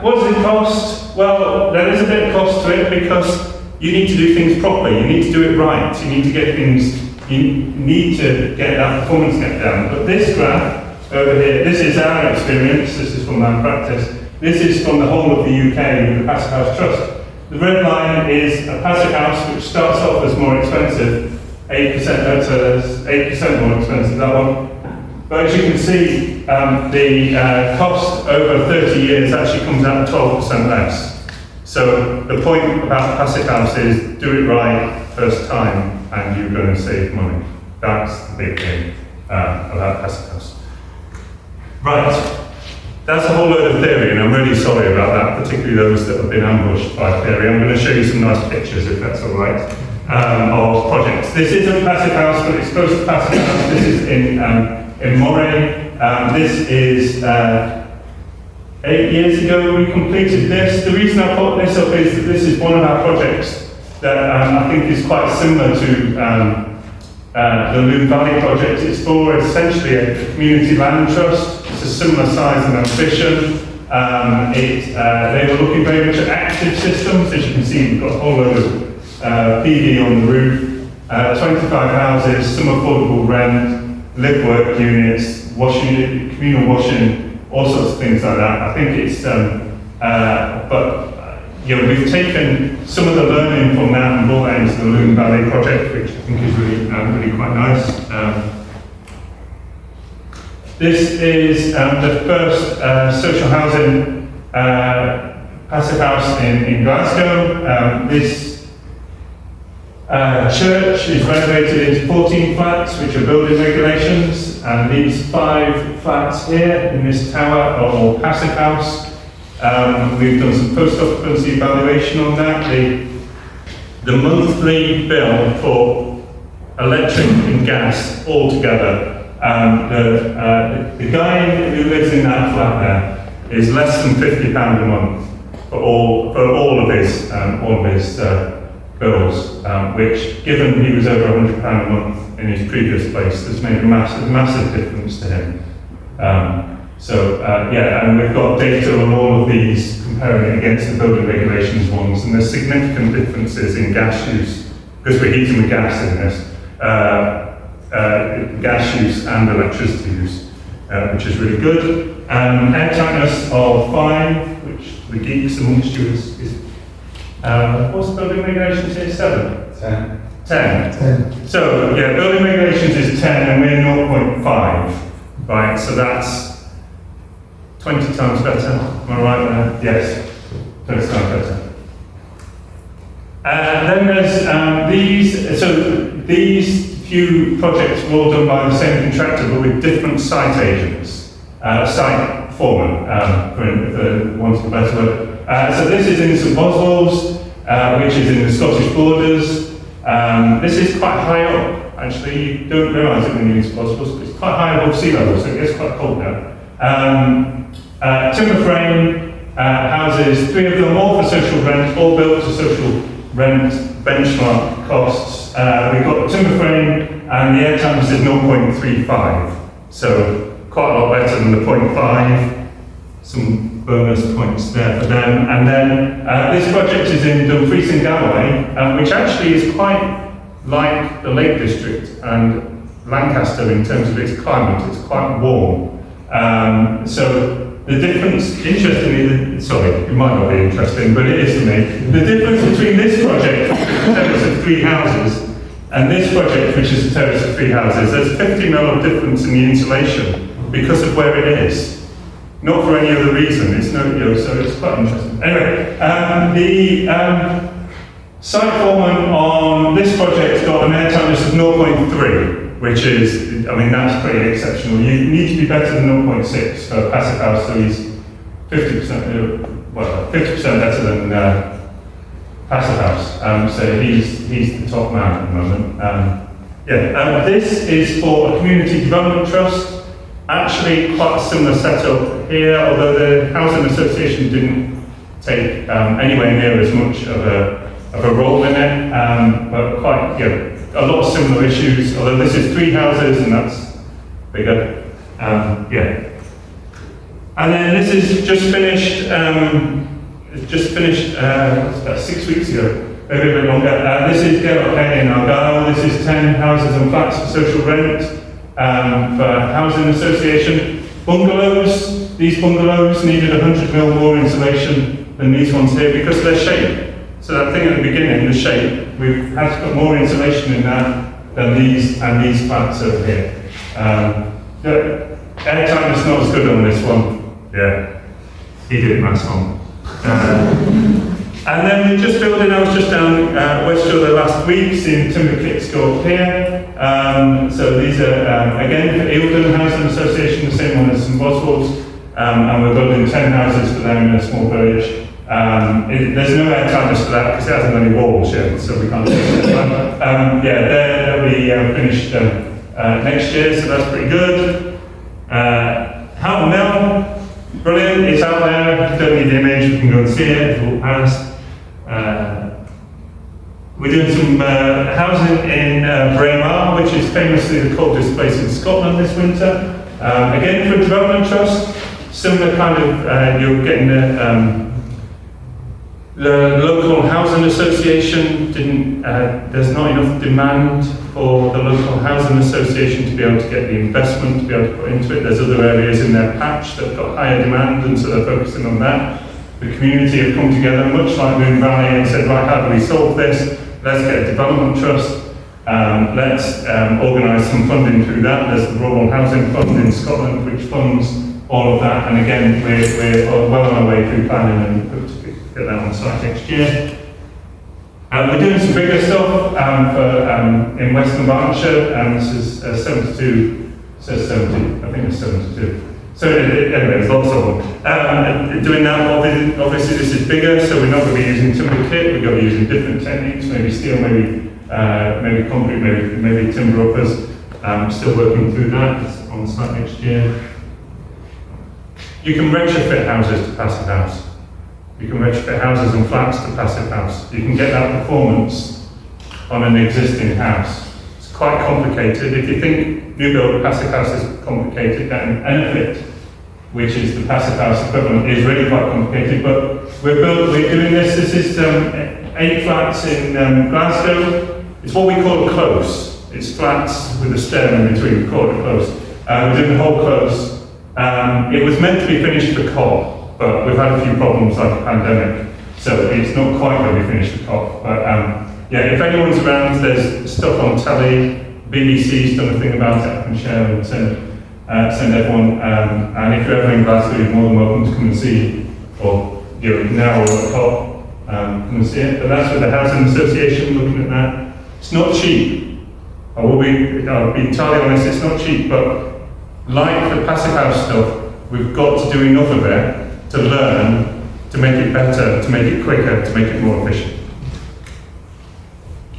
What does it cost? Well, there is a bit of cost to it because you need to do things properly, you need to do it right, you need to get that performance gap down. But this graph over here, this is our experience, this is from our practice, this is from the whole of the UK with the Passive House Trust. The red line is a passive house which starts off as more expensive, 8%, so there's 8% more expensive, that one. But as you can see, the cost over 30 years actually comes out 12% less. So the point about passive house is do it right first time and you're going to save money. That's the big thing about passive house. Right, that's a whole load of theory, and I'm really sorry about that, particularly those that have been ambushed by theory. I'm going to show you some nice pictures, if that's all right, of projects. This isn't passive house, but it's close to passive house. This is in Moray. This is 8 years ago we completed this. The reason I put this up is that this is one of our projects that I think is quite similar to the Lune Valley project. It's for essentially a community land trust. It's a similar size and ambition. They were looking very much at active systems. As you can see, we've got a whole load of PV on the roof, 25 houses, some affordable rent, live-work units, washing, communal washing, all sorts of things like that. I think it's, we've taken some of the learning from that and brought that into the Lune Valley project, which I think is really quite nice. This is the first social housing passive house in Glasgow. Church is renovated into 14 flats, which are building regulations, and these 5 flats here in this tower are all Passivhaus. We've done some post-occupancy evaluation on that. The monthly bill for electric and gas altogether, the guy who lives in that flat there is less than £50 a month for all of his bills, which, given he was over £100 a month in his previous place, has made a massive difference to him. And we've got data on all of these, comparing it against the building regulations ones, and there's significant differences in gas use, because we're heating with gas in this, gas use and electricity use, which is really good. Air tightness of 5, which the geeks amongst you is what's the building regulations here? 7? 10. So, yeah, building regulations is 10 and we're 0.5, right? So that's 20 times better. Am I right there? Yes, 20 times better. Then there's these few projects were all done by the same contractor but with different site agents, site foreman, for want of a better word. So this is in St Boswell's, which is in the Scottish borders. This is quite high up, actually. You don't realise it when you're in St Boswell's, but it's quite high above sea level, so it gets quite cold now. Timber frame houses, 3 of them, all for social rent, all built to social rent benchmark costs. We've got the timber frame, and the air tightness is 0.35, so quite a lot better than the 0.5. Some bonus points there for them. And then this project is in Dumfries and Galloway, which actually is quite like the Lake District and Lancaster in terms of its climate. It's quite warm. So the difference, interestingly, sorry, it might not be interesting, but it is to me. The difference between this project, which is a terrace of 3 houses, and this project, which is a terrace of 3 houses, there's 50 mil of difference in the insulation because of where it is. Not for any other reason, it's no, so it's quite interesting. Anyway, the site foreman on this project got an air tightness of 0.3, which is, I mean, that's pretty exceptional. You need to be better than 0.6 for Passivhaus, so he's 50%, well, 50% better than Passivhaus. So he's the top man at the moment. This is for a community development trust. Actually, quite a similar setup here, although the Housing Association didn't take anywhere near as much of a role in it, but quite, a lot of similar issues, although this is 3 houses and that's bigger. And then this is just finished, about 6 weeks ago, maybe a bit longer. This is Gilbert in Argyll. This is 10 houses and flats for social rent. For Housing Association. Bungalows, these bungalows needed 100 mil more insulation than these ones here because of their shape. So that thing at the beginning, the shape, we've had to put more insulation in that than these and these flats over here. Air tightness not as good on this one. Yeah, he did it last one. And then we're just building, I was just down West Shore last week, seeing timber kits go up here. So these are, again, for Eildon Housing Association, the same one as St Boswell's, and we're building 10 houses for them in a small village. There's no air tightness for that because it hasn't got any walls yet, so we can't do that. They'll be finished next year, so that's pretty good. Halton Mill, brilliant, it's out there. If you don't need the image, you can go and see it, it's all past. We're doing some housing in Braemar, which is famously the coldest place in Scotland this winter. Again, for a development trust, similar kind of, you're getting the local housing association there's not enough demand for the local housing association to be able to get the investment to be able to put into it. There's other areas in their patch that have got higher demand, and so they're focusing on that. The community have come together, much like Lune Valley, and said, right, how do we solve this? Let's get a development trust. Let's organise some funding through that. There's the Rural Housing Fund in Scotland, which funds all of that. And again, we're well on our way through planning and hope to get that on site next year. We're doing some bigger stuff in Western Berkshire, this is 72, says 70, I think it's 72. So anyway, there's lots of them. Doing that, obviously this is bigger, so we're not going to be using timber kit, we're going to be using different techniques, maybe steel, maybe concrete, maybe timber uppers. Still working through that, it's on site next year. You can retrofit houses to Passivhaus. You can retrofit houses and flats to Passivhaus. You can get that performance on an existing house. It's quite complicated. If you think new build Passivhaus is complicated, then Enefit, which is the Passivhaus equivalent, is really quite complicated. But we're doing this. This is 8 flats in Glasgow. It's what we call a close. It's flats with a stair in between. We call it a close. We're doing the whole close. It was meant to be finished for COP, but we've had a few problems like the pandemic, so it's not quite going to be finished for COP. But yeah, if anyone's around, there's stuff on telly. BBC's done a thing about it. I can share and send everyone. And if you're ever in Glasgow, you're more than welcome to come and see, or now or at COP, come and see it. But that's with the Housing Association looking at that. It's not cheap. I'll be entirely honest, it's not cheap, but like the Passivhaus stuff, we've got to do enough of it to learn, to make it better, to make it quicker, to make it more efficient.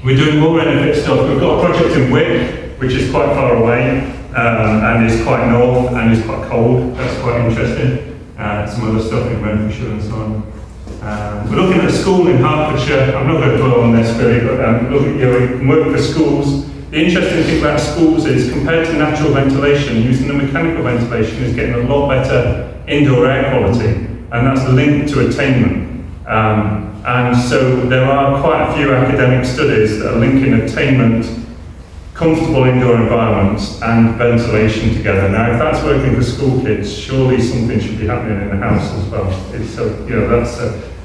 We're doing more Enefit stuff. We've got a project in Wick, which is quite far away, and is quite north, and is quite cold. That's quite interesting. Some other stuff in Renfrewshire and so on. We're looking at a school in Hertfordshire. I'm not going to dwell on this really, but look at, you can work for schools. The interesting thing about schools is, compared to natural ventilation, using the mechanical ventilation is getting a lot better indoor air quality, and that's linked to attainment. And so there are quite a few academic studies that are linking attainment, comfortable indoor environments, and ventilation together. Now, if that's working for school kids, surely something should be happening in the house as well. That's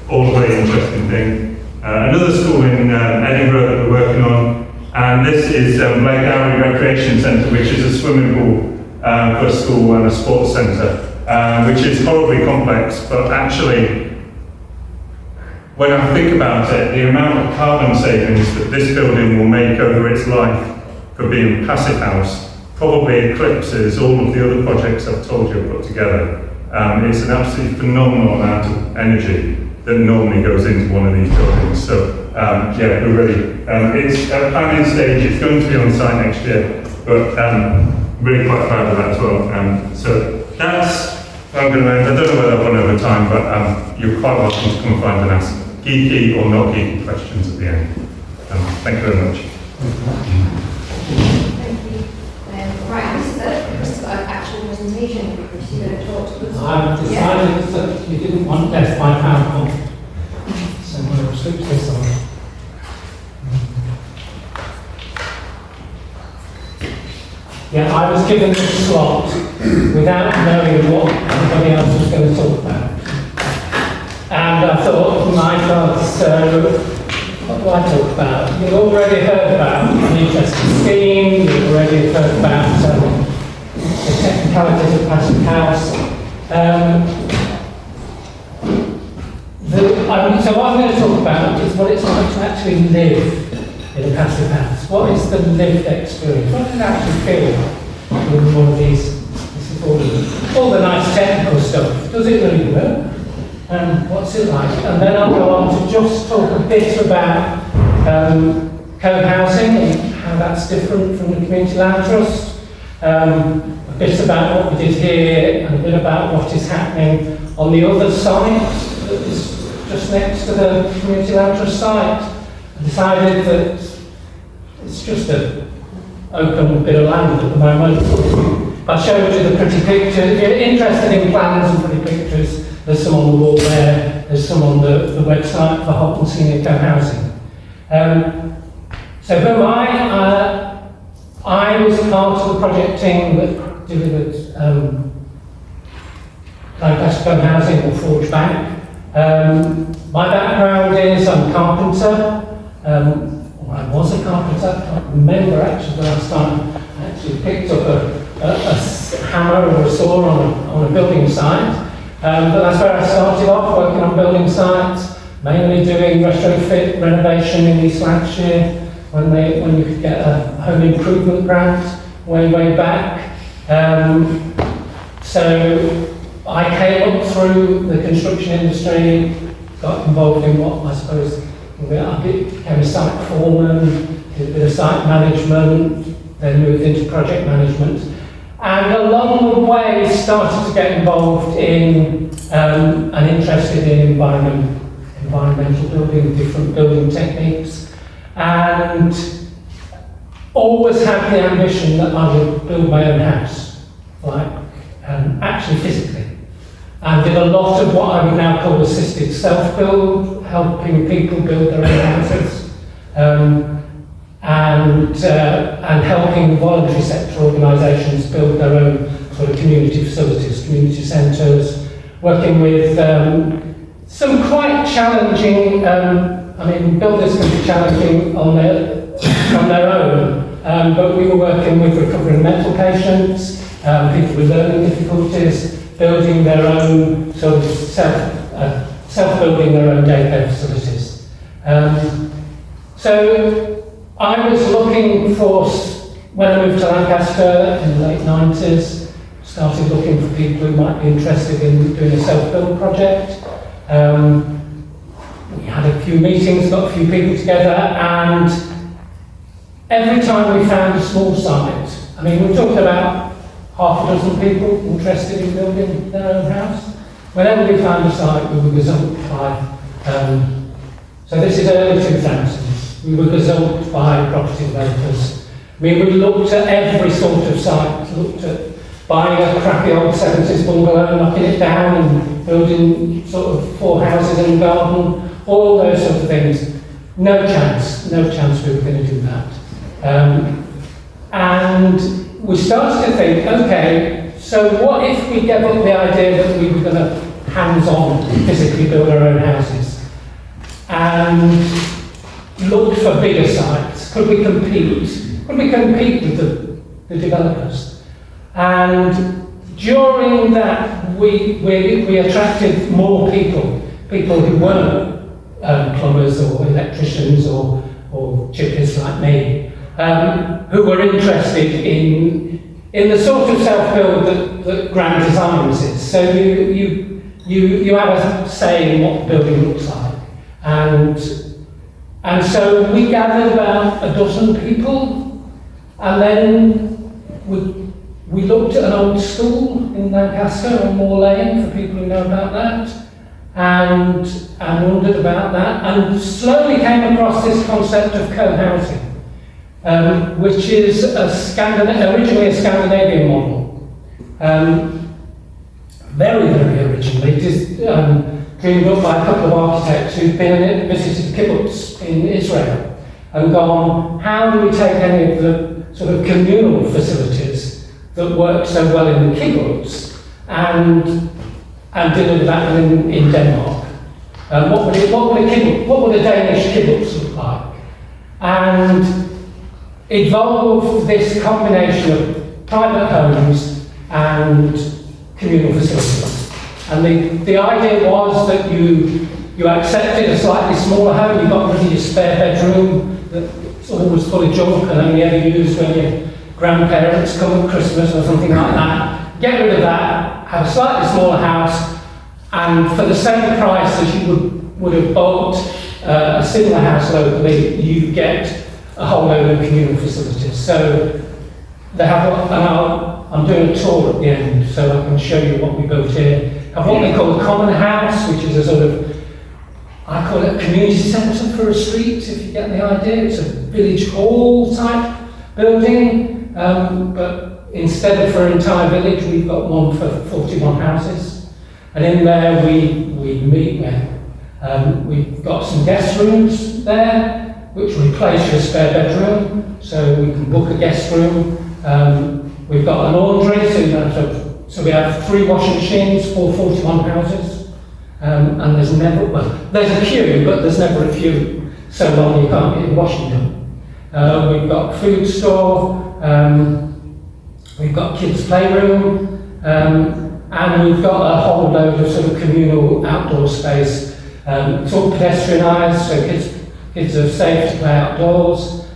all a very interesting thing. Another school in Edinburgh that we're working on. And this is Blackdown Recreation Centre, which is a swimming pool for a school and a sports centre, which is horribly complex, but actually, when I think about it, the amount of carbon savings that this building will make over its life for being Passivhaus probably eclipses all of the other projects I've told you I've put together. It's an absolutely phenomenal amount of energy that normally goes into one of these buildings. So yeah, we're ready. It's at planning stage, it's going to be on site next year, but really quite proud of that as well. So that's where I'm going to end. I don't know whether I've gone over time, but you're quite welcome to come and find and ask geeky or not geeky questions at the end. Thank you very much. Thank you. Right, this is it. This is an actual presentation. You're going to talk to us. I've decided that you didn't want death by PowerPoint, so I'm going to switch this on. Yeah, I was given this slot without knowing what anybody else was going to talk about. And I thought, my God, so what do I talk about? You've already heard about an interesting scheme, you've already heard about the technicalities of Passivhaus. So what I'm going to talk about is what it's like to actually live in a Passivhaus. What is the lived experience? What does it actually feel like in one of these? This is all the nice technical stuff. Does it really work? What's it like? And then I'll go on to just talk a bit about co-housing and how that's different from the Community Land Trust. A bit about what we did here and a bit about what is happening on the other site that is just next to the Community Land Trust site. I decided that it's just an open bit of land at the moment. I showed you the pretty pictures. If you're interested in plans and pretty pictures, there's some on the wall there, there's some on the website for Halton Senior Co-Housing. So who am I? I was part of the project team that delivered Lancaster Co-Housing or Forge Bank. My background is I'm a carpenter. I was a carpenter, I can't remember actually the last time I actually picked up a hammer or a saw on a building site. But that's where I started off, working on building sites. mainly doing retrofit renovation in East Lancashire when you could get a home improvement grant way back. So I came up through the construction industry, got involved in what I suppose I became a site foreman, did a bit of site management, then moved into project management, and along the way started to get involved in and interested in environmental building, different building techniques, and always had the ambition that I would build my own house, actually physically. And did a lot of what I would now call assisted self-build, helping people build their own houses, and helping voluntary sector organisations build their own sort of community facilities, community centres, working with some quite challenging, builders can be challenging on their own, but we were working with recovering mental patients, people with learning difficulties, building their own sort of self-building their own daycare facilities. So I was looking for, when I moved to Lancaster in the late 90s, started looking for people who might be interested in doing a self-build project. We had a few meetings, got a few people together, and every time we found a small site, we're talking about half a dozen people interested in building their own house. Whenever we found a site, we were gazumped by, so this is early 2000s, we were gazumped by property developers. We looked at every sort of site, looked at buying a crappy old 70s bungalow, knocking it down and building sort of 4 houses in a garden, all those sorts of things. No chance we were going to do that. And we started to think, okay, so what if we gave up the idea that we were going to hands-on physically build our own houses and looked for bigger sites? Could we compete? Could we compete with the developers? And during that, we attracted more people who weren't plumbers or electricians or chippers like me, who were interested in the sort of self-build that grand designers is. So you have a say in what the building looks like. And so we gathered about a dozen people, and then we looked at an old school in Lancaster on Moor Lane, for people who know about that, and wondered about that, and slowly came across this concept of co-housing. Which is originally a Scandinavian model. Very, very originally. It is dreamed up by a couple of architects who've been and visited kibbutz in Israel and gone, how do we take any of the sort of communal facilities that work so well in the kibbutz and deliver that in Denmark? What would a Danish kibbutz look like? And evolved this combination of private homes and communal facilities. And the idea was that you accepted a slightly smaller home, you got rid of your spare bedroom that's always full of junk and only ever used when your grandparents come at Christmas or something like that. Get rid of that, have a slightly smaller house, and for the same price as you would have bought a similar house locally, you get a whole load of communal facilities. So they have, I'm doing a tour at the end, so I can show you what we built here. Have what they call a common house, which is a sort of, I call it a community centre for a street, if you get the idea. It's a village hall type building, but instead of for an entire village, we've got one for 41 houses. And in there we meet with, we've got some guest rooms there, which replace your spare bedroom, so we can book a guest room. We've got a laundry, so we have 3 washing machines for 41 houses, and there's a queue, but there's never a queue so long you can't get your washing done. We've got food store, we've got kids' playroom, and we've got a whole load of sort of communal outdoor space It's all pedestrianised, so kids are safe to play outdoors.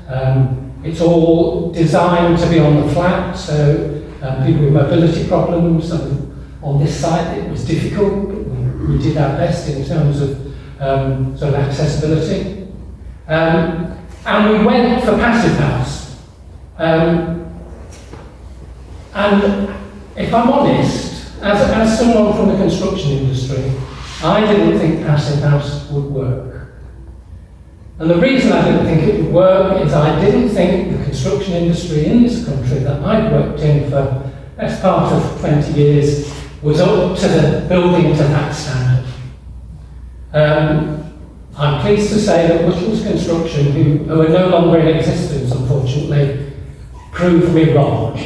It's all designed to be on the flat, so people with mobility problems, on this site it was difficult, but we did our best in terms of sort of accessibility. And we went for Passivhaus. And if I'm honest, as someone from the construction industry, I didn't think Passivhaus would work. And the reason I didn't think it would work is I didn't think the construction industry in this country that I'd worked in for the best part of 20 years was up to the building to that standard. I'm pleased to say that Whittles Construction, who are no longer in existence unfortunately, proved me wrong.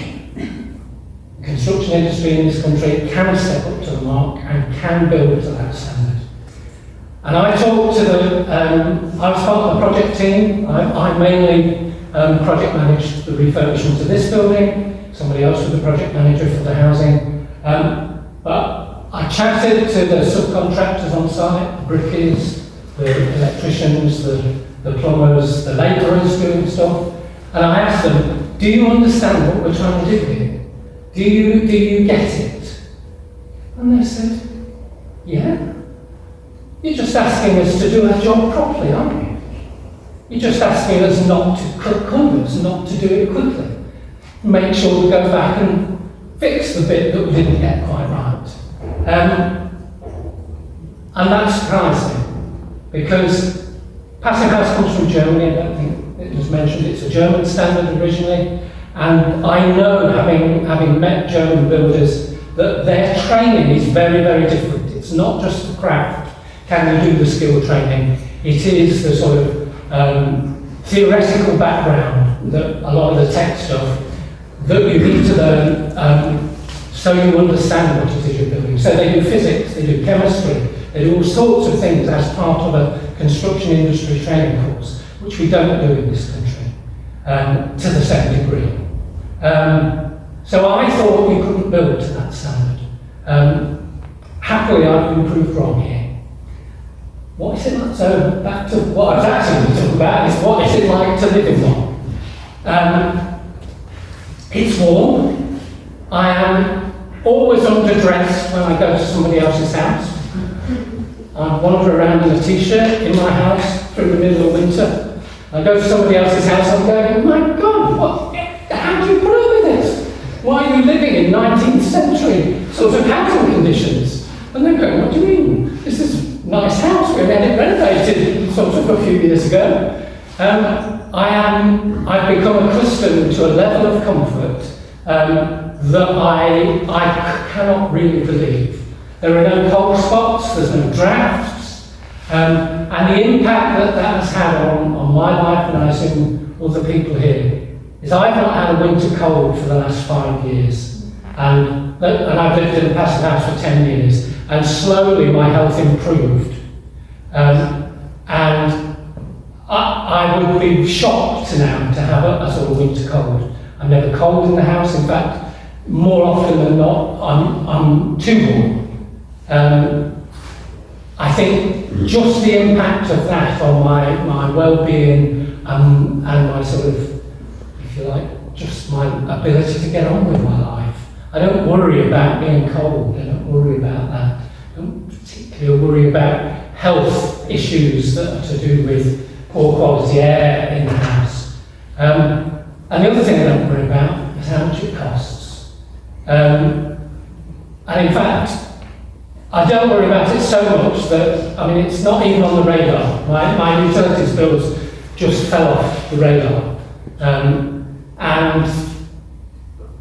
The construction industry in this country can step up to the mark and can build to that standard. And I talked to I was part of the project team. I mainly project managed the refurbishment of this building. Somebody else was the project manager for the housing. But I chatted to the subcontractors on site, the brickies, the electricians, the plumbers, the labourers doing stuff. And I asked them, do you understand what we're trying to do here? Do you get it? And they said, yeah. You're just asking us to do our job properly, aren't you? You're just asking us not to cut corners, not to do it quickly. Make sure we go back and fix the bit that we didn't get quite right. And that's surprising, because Passivhaus comes from Germany. I don't think it was mentioned, it's a German standard originally. And I know, having met German builders, that their training is very, very different. It's not just the craft. Can you do the skill training? It is the sort of theoretical background, that a lot of the tech stuff that you need to learn so you understand what it is you're building. So they do physics, they do chemistry, they do all sorts of things as part of a construction industry training course, which we don't do in this country to the same degree. So I thought we couldn't build to that standard. Happily, I've been proved wrong here. What is it like? So back to what I was actually talking about is what is it like to live in one? It's warm. I am always underdressed when I go to somebody else's house. I wander around in a t-shirt in my house through the middle of winter. I go to somebody else's house, I'm going, my God, how do you put up with this? Why are you living in 19th century sort of housing conditions? And they're going, what do you mean? This is a nice house, we had it renovated sort of a few years ago. I've become accustomed to a level of comfort that I cannot really believe. There are no cold spots, there's no drafts, and the impact that has had on my life, and I assume other people here, is I've not had a winter cold for the last 5 years, and I've lived in a Passivhaus for 10 years, and slowly my health improved, and I would be shocked now to have a sort of winter cold. I'm never cold in the house. In fact, more often than not, I'm too warm. I think just the impact of that on my well-being and my sort of, if you like, just my ability to get on with my life. I don't worry about being cold. I don't worry about that. I don't particularly worry about health issues that are to do with poor quality air in the house. And the other thing I don't worry about is how much it costs. And in fact, I don't worry about it so much that, I mean, it's not even on the radar. My utilities bills just fell off the radar. And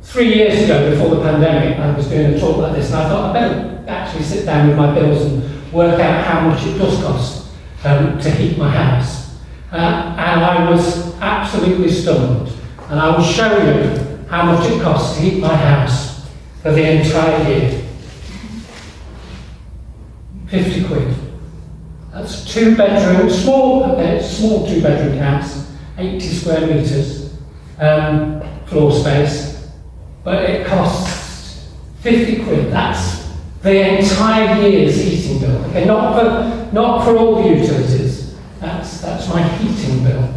3 years ago, before the pandemic, I was doing a talk like this, and I thought I better actually sit down with my bills and work out how much it does cost to heat my house. And I was absolutely stunned. And I will show you how much it costs to heat my house for the entire year. 50 quid. That's 2 bedrooms, small 2 bedroom house, 80 square metres floor space, but it costs 50 quid. That's the entire year's heating bill. Okay, not for all the utilities. That's my heating bill.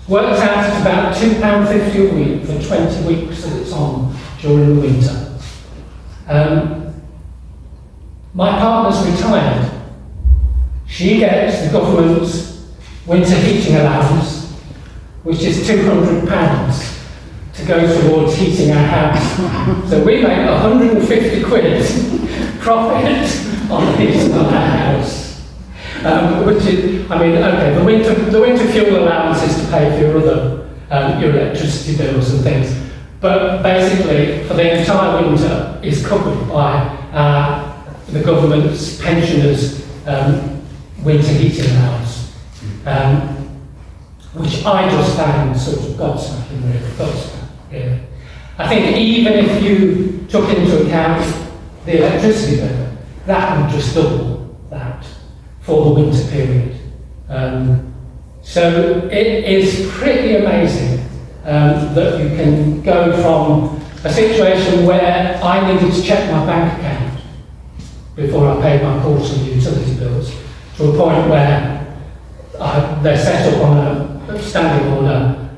Works out at about £2.50 a week for 20 weeks that it's on during the winter. My partner's retired. She gets the government's winter heating allowance, which is £200 to go towards heating our house. So we make 150 quid profit on the heating of our house. Which is, I mean, okay, the winter fuel allowance is to pay for your other, your electricity bills and things. But basically, for the entire winter, is covered by the government's pensioners' winter heating allowance, which I just found sort of gobsmacking, really, gobsmacking. I think even if you took into account the electricity bill, that would just double that for the winter period. So it is pretty amazing that you can go from a situation where I needed to check my bank account before I paid my quarterly utility bills, to a point where they're set up on a standing order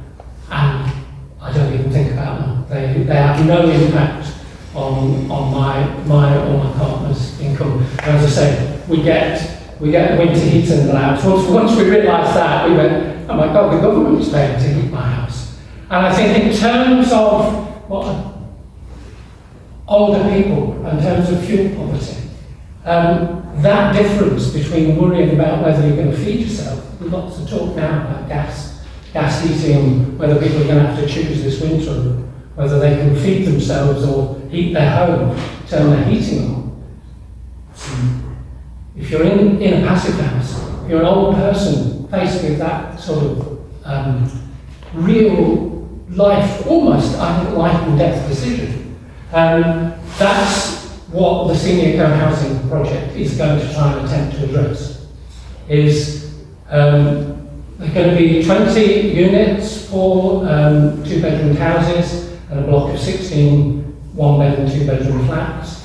and I don't even think about them. They have no impact on my or my partner's income. And as I say, we get winter heating allowance. Once we realised that, we went, oh my God, the government's paying to heat my house. And I think in terms of what older people, in terms of fuel poverty, that difference between worrying about whether you're going to feed yourself, there's lots of talk now about gas heating, whether people are going to have to choose this winter, whether they can feed themselves or heat their home, turn their heating on. If you're in a passive house, if you're an old person faced with that sort of real life, almost life and death decision, that's what the Senior Co-Housing Project is going to try and attempt to address. There are going to be 20 units for two-bedroom houses and a block of 16 one-bed and two-bedroom flats.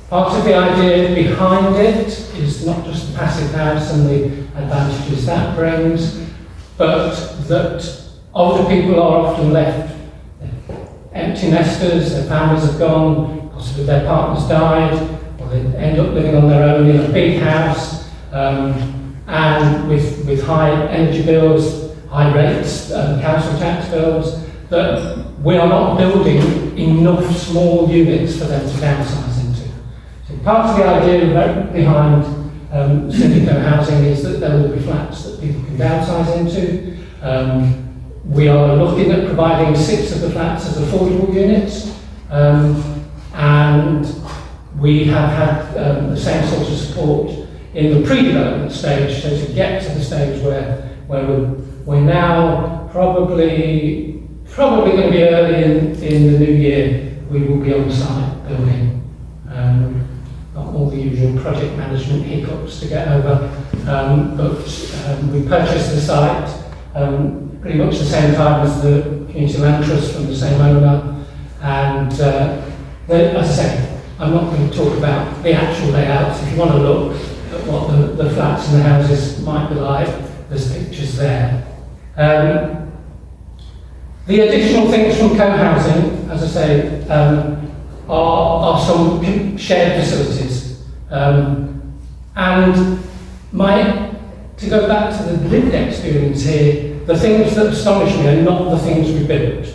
Part of the idea behind it is not just the passive house and the advantages that brings, but that older people are often left empty nesters, their families have gone, possibly their partners died, or they end up living on their own in a big house, and with high energy bills, high rates, council tax bills, that we are not building enough small units for them to downsize into. So part of the idea behind Syndico housing is that there will be flats that people can downsize into. We are looking at providing 6 of the flats as affordable units, and we have had the same sort of support in the pre-development stage, so to get to the stage where we're now probably going to be early in the new year, we will be on site building. Not all the usual project management hiccups to get over, but we purchased the site pretty much the same time as the Community Land Trust from the same owner, and as I say, I'm not going to talk about the actual layouts. If you want to look at what the flats and the houses might be like, there's pictures there. The additional things from co-housing, as I say, are some shared facilities. And to go back to the lived experience here, the things that astonish me are not the things we built.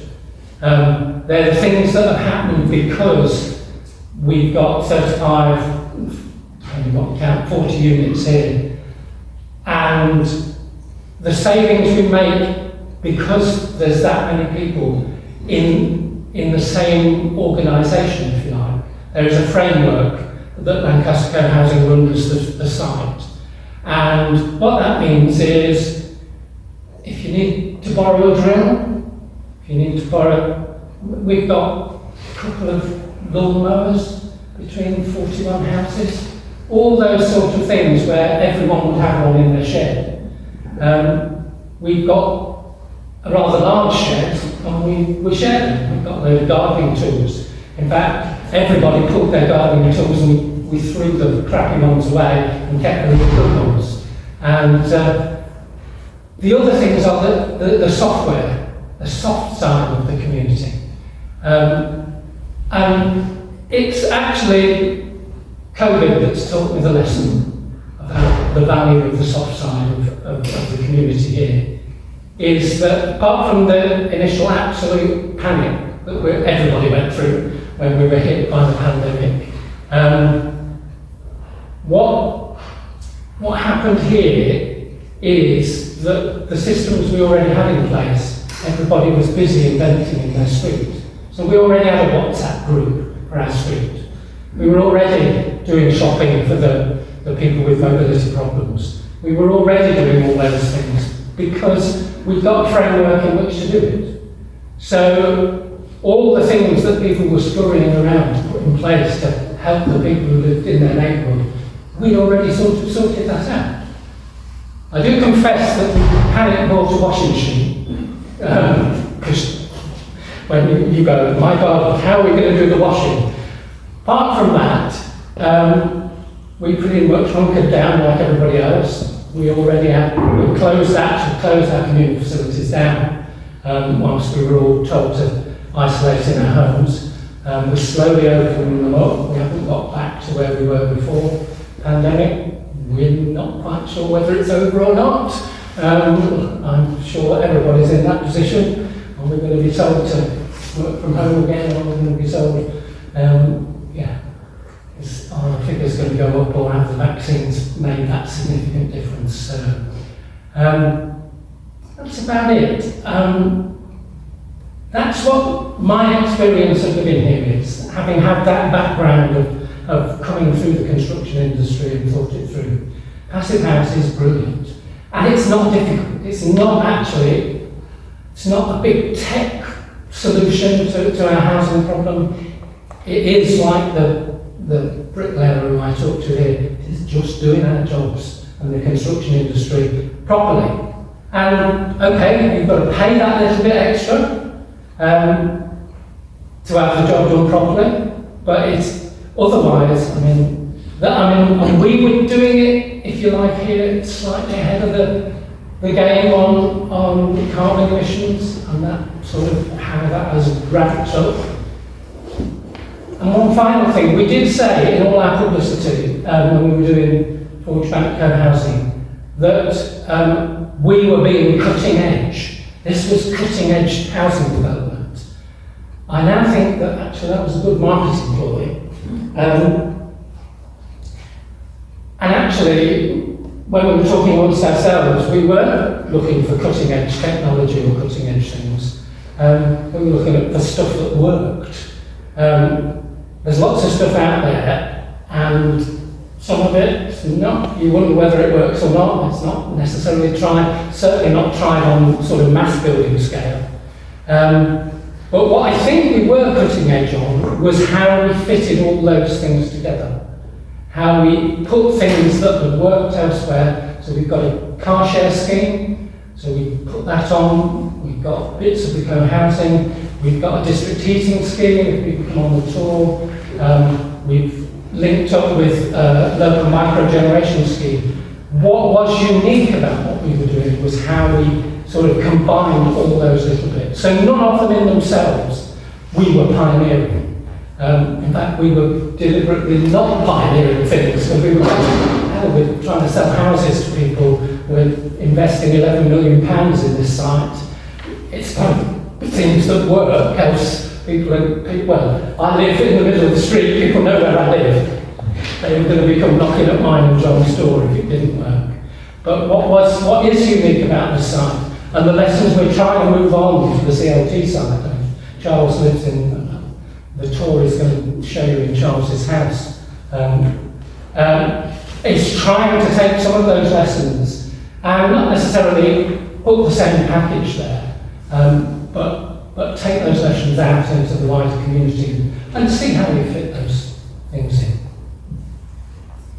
They're the things that have happened because we've got 40 units here. And the savings we make because there's that many people in the same organisation, if you like. There is a framework that Lancaster Co-Housing runs the site. And what that means is, if you need to borrow a drill, we've got a couple of lawn mowers between 41 houses, all those sort of things where everyone would have one in their shed. We've got a rather large shed, and we share them. We've got the gardening tools. In fact, everybody pulled their gardening tools, and we threw the crappy ones away and kept the good ones. And the other things are the software, the soft side of the community. And it's actually COVID that's taught me the lesson about the value of the soft side of the community here. Is that apart from the initial absolute panic that everybody went through when we were hit by the pandemic, what happened here is that the systems we already had in place, everybody was busy inventing in their street. So we already had a WhatsApp group for our street. We were already doing shopping for the people with mobility problems. We were already doing all those things because we got a framework in which to do it. So all the things that people were scurrying around to put in place to help the people who lived in their neighbourhood, we'd already sort of sorted that out. I do confess that we panic bought a washing machine, because when you go, my God, how are we going to do the washing? Apart from that, we pretty much hunkered down like everybody else. We closed our community facilities down whilst we were all told to isolate in our homes. We're slowly opening them up. We haven't got back to where we were before pandemic. We're not quite sure whether it's over or not. I'm sure everybody's in that position. Are we going to be told to work from home again, or are we going to be told, is our figures going to go up, or have the vaccines made that significant difference? So that's about it. That's what my experience of living here is, having had that background of coming through the construction industry and thought it through. Passivhaus is brilliant, and it's not difficult. It's not a big tech solution to our housing problem. It is like the bricklayer who I talked to here, is just doing our jobs and the construction industry properly. And okay, you've got to pay that little bit extra to have the job done properly, but it's otherwise, and we were doing it, if you like, here slightly ahead of the game on carbon emissions, and that sort of how that has ramped up. And one final thing, we did say in all our publicity when we were doing Forge Bank co-housing that we were being cutting edge. This was cutting edge housing development. I now think that actually that was a good marketing ploy. And actually, when we were talking amongst ourselves, we weren't looking for cutting edge technology or cutting edge things. We were looking at the stuff that worked. There's lots of stuff out there, and some of it, you wonder whether it works or not. It's not necessarily tried, certainly not tried on sort of mass building scale. But what I think we were cutting edge on was how we fitted all those things together. How we put things that had worked elsewhere. So we've got a car share scheme, so we put that on. We've got bits of the co-housing. We've got a district heating scheme if people come on the tour. We've linked up with a local micro-generation scheme. What was unique about what we were doing was how we sort of combined all those little bits. So none of them in themselves we were pioneering. In fact, we were deliberately not pioneering things. So we were trying to sell houses to people. We're investing £11 million in this site. It's kind of things that work, else people, well, I live in the middle of the street, people know where I live. They were going to become knocking at mine and John's door if it didn't work. But what is unique about this site, and the lessons we're trying to move on to the CLT side, Charles lives in, the tour is going to show you in Charles's house, is trying to take some of those lessons and not necessarily put the same package there, but take those lessons out into the wider community and see how we fit those things in.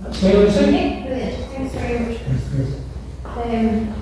That's me, Lucy. Okay, brilliant. Thanks very much.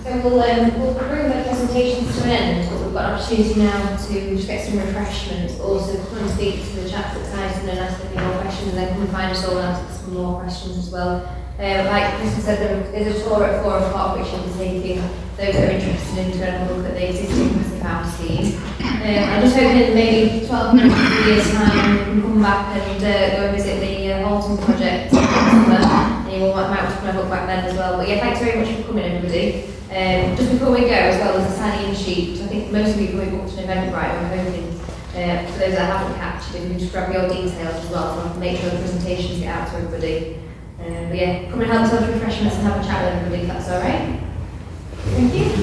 So we'll bring the presentations to an end. we've got an opportunity now to just get some refreshments, also come and speak to the chaps at Tyson and ask them more questions, and then come and find us all and ask us some more questions as well. Like Kristen said, there's a tour at 4 o'clock which will be taking those that are interested in to go and have a look at the existing Passivhaus scheme. I'm just hoping maybe 12 months, 3 years time we can come back and go and visit the Halton project in summer, and you might want to come and look back then as well. But yeah, thanks very much for coming, everybody. Just before we go as well, there's a sign-in sheet, which I think most of you probably booked an event right, I'm hoping. For those that haven't captured, if you can just grab your details as well, so I can make sure the presentations get out to everybody. But yeah, come and help us with refreshments and have a chat with everybody if that's alright. Thank you.